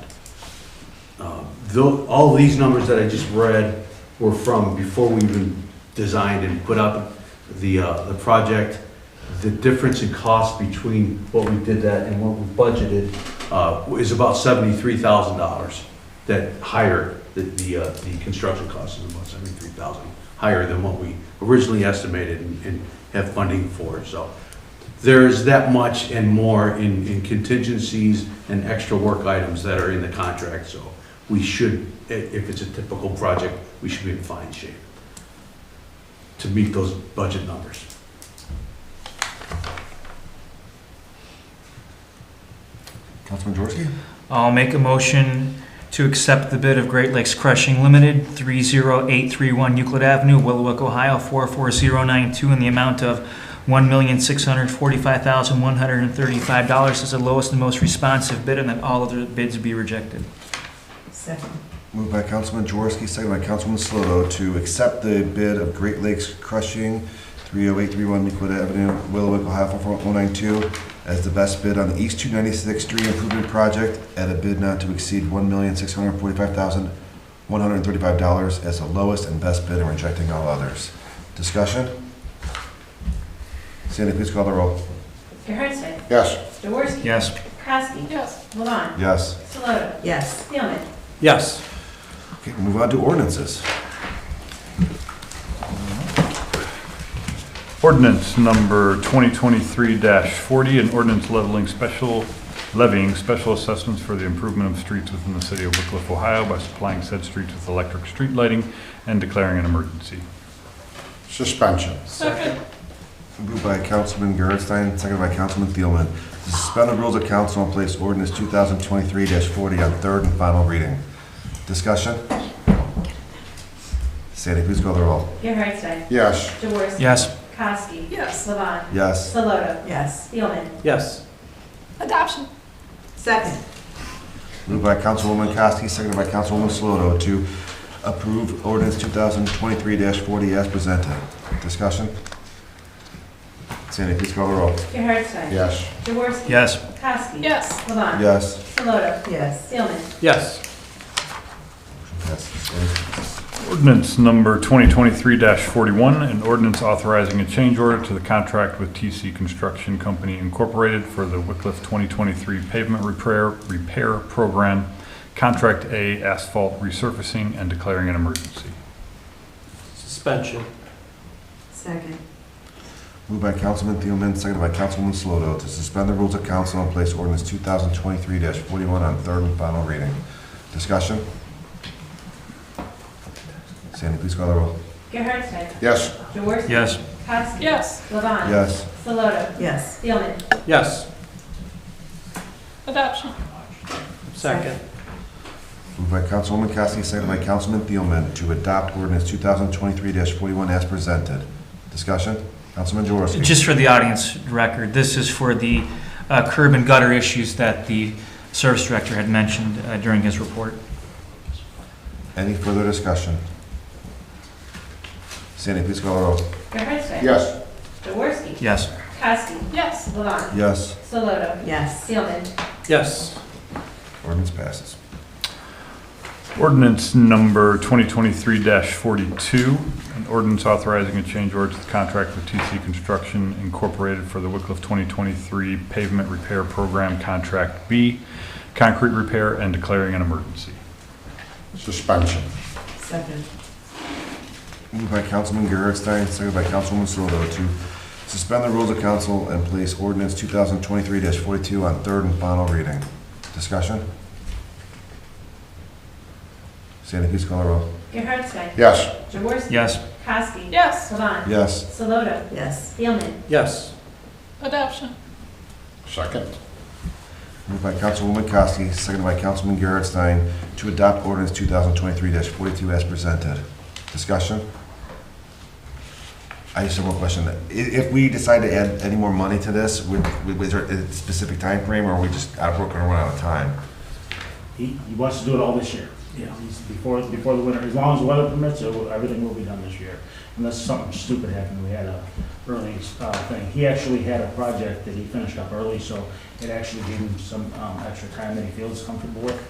All these numbers that I just read were from before we even designed and put out the project. The difference in cost between what we did that and what we budgeted is about $73,000. That higher, the construction cost is about $73,000 higher than what we originally estimated and have funding for. So there's that much and more in contingencies and extra work items that are in the contract. So we should, if it's a typical project, we should be in fine shape to meet those budget numbers. Councilman Jaworski? I'll make a motion to accept the bid of Great Lakes Crushing Limited, 30831 Euclid Avenue, Willowick, Ohio, 44092, in the amount of $1,645,135 as the lowest and most responsive bid, and that all other bids be rejected. Second. Moved by Councilman Jaworski, second by Councilman Sloto to accept the bid of Great Lakes Crushing, 30831 Euclid Avenue, Willowick, Ohio, 44092, as the best bid on the East 296th Street Improvement Project at a bid not to exceed $1,645,135 as the lowest and best bid, and rejecting all others. Discussion? Sandy, please call the roll. Gerhardstein. Yes. Jaworski. Yes. Kowski. Yes. Levon. Yes. Saloto. Yes. Thielman. Yes. Okay, we'll move on to ordinances. Ordinance number 2023-40, an ordinance levying special assessments for the improvement of streets within the city of Wickliffe, Ohio by supplying said streets with electric street lighting and declaring an emergency. Suspension. Second. Moved by Councilman Gerhardstein, seconded by Councilman Thielman. To suspend the rules of council and place ordinance 2023-40 on third and final reading. Discussion? Sandy, please call the roll. Gerhardstein. Yes. Jaworski. Yes. Kowski. Yes. Levon. Yes. Saloto. Yes. Thielman. Yes. Adoption. Second. Moved by Councilwoman Kosky, seconded by Councilwoman Sloto to approve ordinance 2023-40 as presented. Discussion? Sandy, please call the roll. Gerhardstein. Yes. Jaworski. Yes. Kowski. Yes. Levon. Yes. Saloto. Yes. Thielman. Yes. Passes. Ordinance number 2023-41, an ordinance authorizing a change order to the contract with TC Construction Company Incorporated for the Wickliffe 2023 pavement repair program, Contract A asphalt resurfacing, and declaring an emergency. Suspension. Second. Moved by Councilman Thielman, seconded by Councilwoman Sloto to suspend the rules of council and place ordinance 2023-41 on third and final reading. Discussion? Sandy, please call the roll. Gerhardstein. Yes. Jaworski. Yes. Kowski. Yes. Levon. Yes. Saloto. Yes. Thielman. Yes. Adoption. Second. Moved by Councilwoman Kosky, seconded by Councilman Thielman to adopt ordinance 2023-41 as presented. Discussion? Councilman Jaworski. Just for the audience record, this is for the curb and gutter issues that the service director had mentioned during his report. Any further discussion? Sandy, please call the roll. Gerhardstein. Yes. Jaworski. Yes. Kowski. Yes. Levon. Yes. Soloto. Yes. Seelman. Yes. Ordinance passes. Ordinance number 2023-42, an ordinance authorizing a change order to the contract with TC Construction Incorporated for the Wickliffe 2023 Pavement Repair Program Contract B, concrete repair, and declaring an emergency. Suspension. Second. Moved by Councilman Gerhardstein, seconded by Councilwoman Saloto to suspend the rules of council and place ordinance 2023-42 on third and final reading. Discussion? Sandy, please call the roll. Gerhardstein. Yes. Jaworski. Yes. Kowski. Yes. Levon. Yes. Soloto. Yes. Seelman. Yes. Adoption. Second. Moved by Councilwoman Kowski, seconded by Councilman Gerhardstein to adopt ordinance 2023-42 as presented. Discussion? I just have one question. If we decide to add any more money to this, is there a specific time frame, or are we just out of run out of time? He wants to do it all this year. Yeah. He's before the winter, as long as the weather permits, everything will be done this year. Unless something stupid happened, we had a early thing. He actually had a project that he finished up early, so it actually gave him some extra time that he feels comfortable with.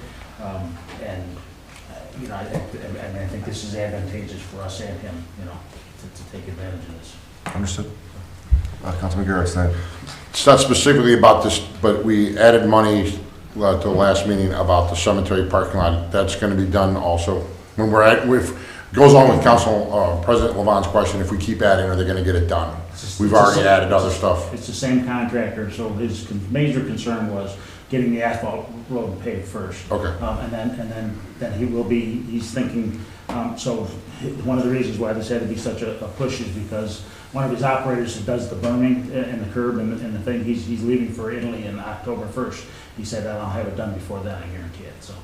You know, I think this is advantageous for us and him, you know, to take advantage of this. Understood. Councilman Gerhardstein. It's not specifically about this, but we added money to the last meeting about the cemetery parking lot. That's going to be done also. When we're at, goes on with Council President Levon's question, if we keep adding, are they going to get it done? We've already added other stuff. It's the same contractor, so his major concern was getting the asphalt road paved first. Okay. And then he's thinking, so one of the reasons why this had to be such a push is because one of his operators that does the burning and the curb and the thing, he's leaving for Italy in October 1st. He said, I'll have it done before then, I guarantee it. So,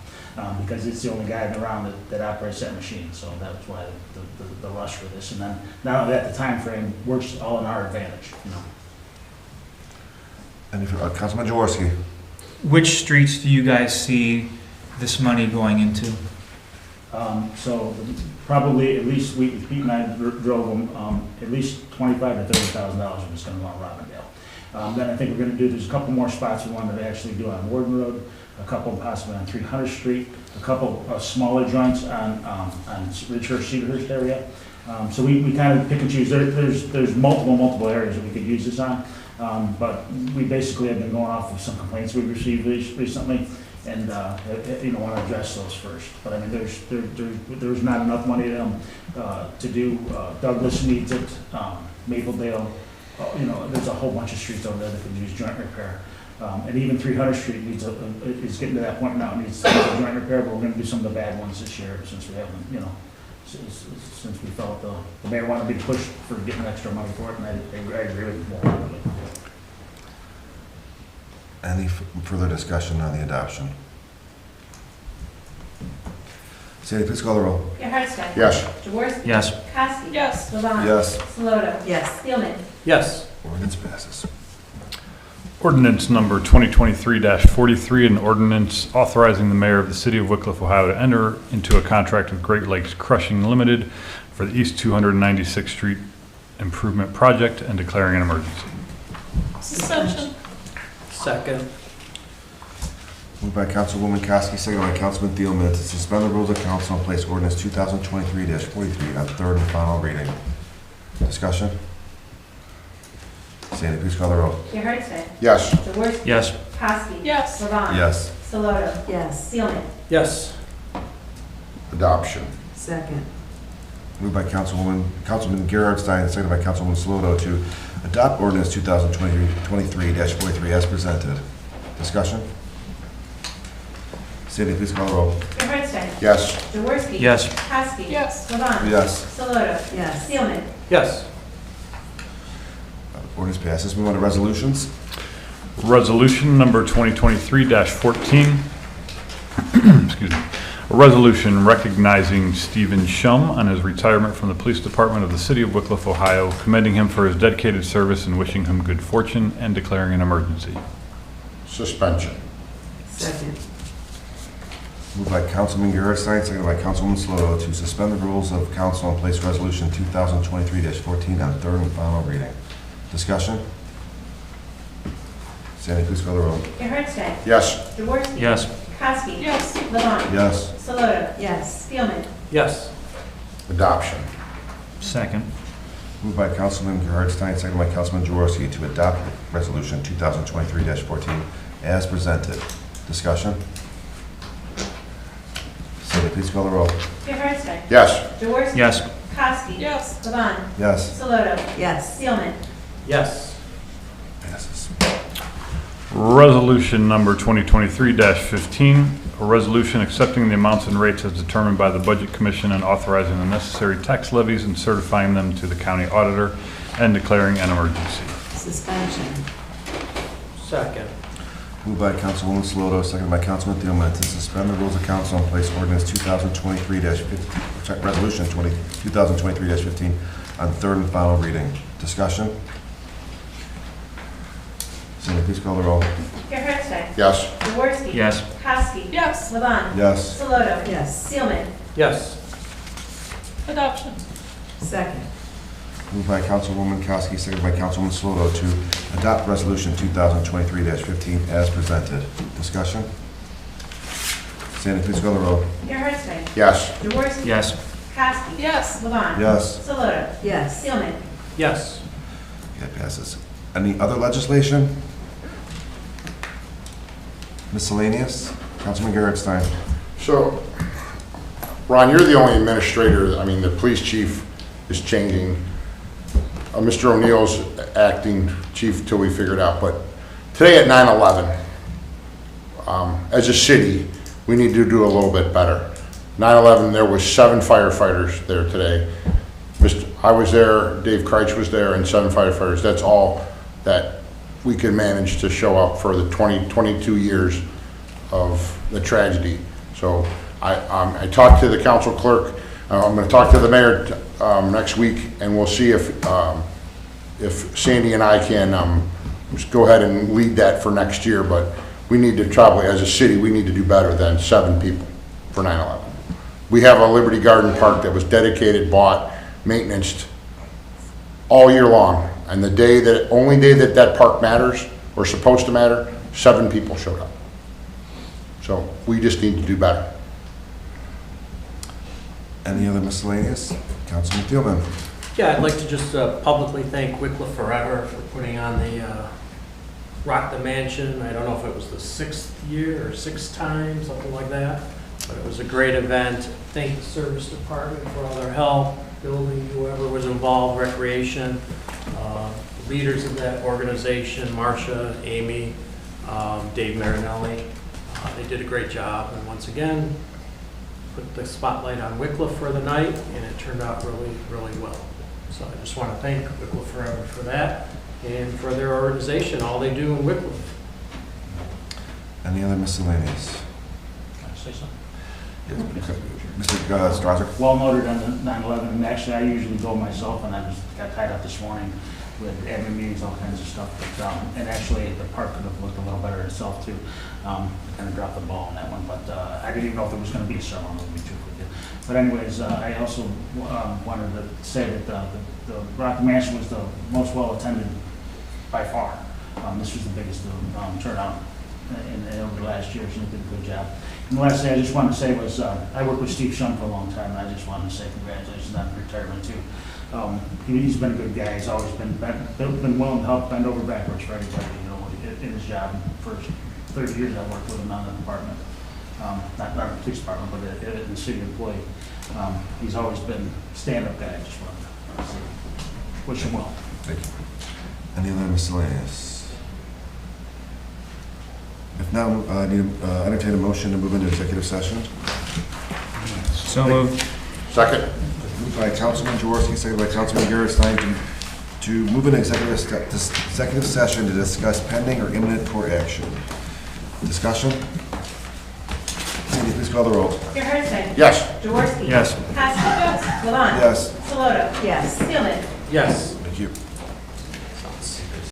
because it's the only guy around that operates that machine, so that's why the rush for this. And then now that the time frame works all in our advantage, you know. And if, Councilman Jaworski. Which streets do you guys see this money going into? So probably at least Pete and I drove them, at least $25,000 to $30,000 if it's going to go on Robindale. Then I think we're going to do, there's a couple more spots we wanted to actually do on Warden Road, a couple possibly on 300th Street, a couple of smaller joints on Ridgehurst, Cedarhurst area. So we kind of pick and choose. There's multiple areas that we could use this on. But we basically have been going off of some complaints we've received recently, and want to address those first. But I mean, there's not enough money to do. Douglas needs it, Mapledale. There's a whole bunch of streets over there that could use joint repair. And even 300th Street is getting to that point now. It needs joint repair, but we're going to do some of the bad ones this year since we haven't, since we felt the mayor wanted me to push for getting extra money for it, and I agree with him wholeheartedly. Any further discussion on the adoption? Sandy, please call the roll. Gerhardstein. Yes. Jaworski. Yes. Kowski. Yes. Levon. Yes. Soloto. Yes. Seelman. Yes. Ordinance passes. Ordinance number 2023-43, an ordinance authorizing the mayor of the city of Wickliffe, Ohio to enter into a contract with Great Lakes Crushing Limited for the East 296th Street Improvement Project and declaring an emergency. Suspension. Second. Moved by Councilwoman Kowski, seconded by Councilman Thielman to suspend the rules of council and place ordinance 2023-43 on third and final reading. Discussion? Sandy, please call the roll. Gerhardstein. Yes. Jaworski. Yes. Kowski. Yes. Levon. Yes. Soloto. Yes. Seelman. Yes. Adoption. Second. Moved by Councilman Gerhardstein, seconded by Councilwoman Saloto to adopt ordinance 2023-43 as presented. Discussion? Sandy, please call the roll. Gerhardstein. Yes. Jaworski. Yes. Kowski. Yes. Levon. Yes. Soloto. Yes. Seelman. Yes. Ordinance passes. Move on to resolutions. Resolution number 2023-14. Excuse me. A resolution recognizing Stephen Shum on his retirement from the Police Department of the City of Wickliffe, Ohio, commending him for his dedicated service and wishing him good fortune, and declaring an emergency. Suspension. Second. Moved by Councilman Gerhardstein, seconded by Councilwoman Saloto to suspend the rules of council and place resolution 2023-14 on third and final reading. Discussion? Sandy, please call the roll. Gerhardstein. Yes. Jaworski. Yes. Kowski. Yes. Levon. Yes. Solotra. Yes. Spielman. Yes. Adoption. Second. Moved by Councilman Gerhardstein, seconded by Councilman Jaworski to adopt Resolution 2023-14 as presented. Discussion? Sandy, please call the roll. Gerhardstein. Yes. Jaworski. Yes. Kowski. Yes. Levon. Yes. Solotra. Yes. Spielman. Yes. Passes. Resolution number 2023-15, a resolution accepting the amounts and rates as determined by the Budget Commission and authorizing the necessary tax levies and certifying them to the county auditor and declaring an emergency. Suspension. Second. Moved by Councilwoman Saloto, seconded by Councilman Thielman to suspend the rules of council and place ordinance 2023-15, Resolution 2023-15 on third and final reading. Discussion? Sandy, please call the roll. Gerhardstein. Yes. Jaworski. Yes. Kowski. Yes. Levon. Yes. Solotra. Yes. Spielman. Yes. Adoption. Second. Moved by Councilwoman Kowski, seconded by Councilwoman Saloto to adopt Resolution 2023-15 as presented. Discussion? Sandy, please call the roll. Gerhardstein. Yes. Jaworski. Yes. Kowski. Yes. Levon. Yes. Solotra. Yes. Spielman. Yes. It passes. Any other legislation? Miscellaneous? Councilman Gerhardstein. So, Ron, you're the only administrator, I mean, the police chief is changing. Mr. O'Neill's acting chief till we figure it out, but today at 9/11, as a city, we need to do a little bit better. 9/11, there was 7 firefighters there today. I was there, Dave Kreitz was there, and 7 firefighters. That's all that we could manage to show up for the 22 years of the tragedy. So I talked to the council clerk. I'm going to talk to the mayor next week, and we'll see if Sandy and I can just go ahead and lead that for next year. But we need to probably, as a city, we need to do better than 7 people for 9/11. We have a Liberty Garden Park that was dedicated, bought, maintenanced all year long. And the only day that that park matters, or supposed to matter, 7 people showed up. So we just need to do better. Any other miscellaneous? Councilman Thielman. Yeah, I'd like to just publicly thank Wickliffe Forever for putting on the Rock the Mansion. I don't know if it was the 6th year or 6th time, something like that. But it was a great event. Thank the service department for all their help, building, whoever was involved, recreation, leaders of that organization, Marcia, Amy, Dave Marinelli. They did a great job, and once again, put the spotlight on Wickliffe for the night, and it turned out really, really well. So I just want to thank Wickliffe Forever for that, and for their organization, all they do in Wickliffe. Any other miscellaneous? Can I say something? Yes, Mr. Strasser. Well noted on the 9/11, and actually I usually go myself, and got tied up this morning with admin meetings, all kinds of stuff. But, and actually the park could have looked a little better itself too. Kind of dropped the ball on that one, but I didn't even know if there was going to be a ceremony, to be truthful with you. But anyways, I also wanted to say that the Rock Mansion was the most well attended by far. This was the biggest turnout over the last year, so they did a good job. And the last thing I just wanted to say was, I worked with Steve Shum for a long time, and I just wanted to say congratulations on retirement too. He's been a good guy. He's always been willing to help bend over backwards for everybody, in his job. For 30 years I've worked with him on the department, not in the police department, but in the city employee. He's always been a stand-up guy. I just wanted to say, wish him well. Thank you. Any other miscellaneous? If not, I need to entertain a motion to move into executive session. So moved. Second. Moved by Councilman Jaworski, seconded by Councilman Gerhardstein to move into executive session to discuss pending or imminent court action. Discussion? Sandy, please call the roll. Gerhardstein. Yes. Jaworski. Yes. Kowski. Yes. Levon. Yes. Solotra. Yes. Spielman. Yes. Thank you.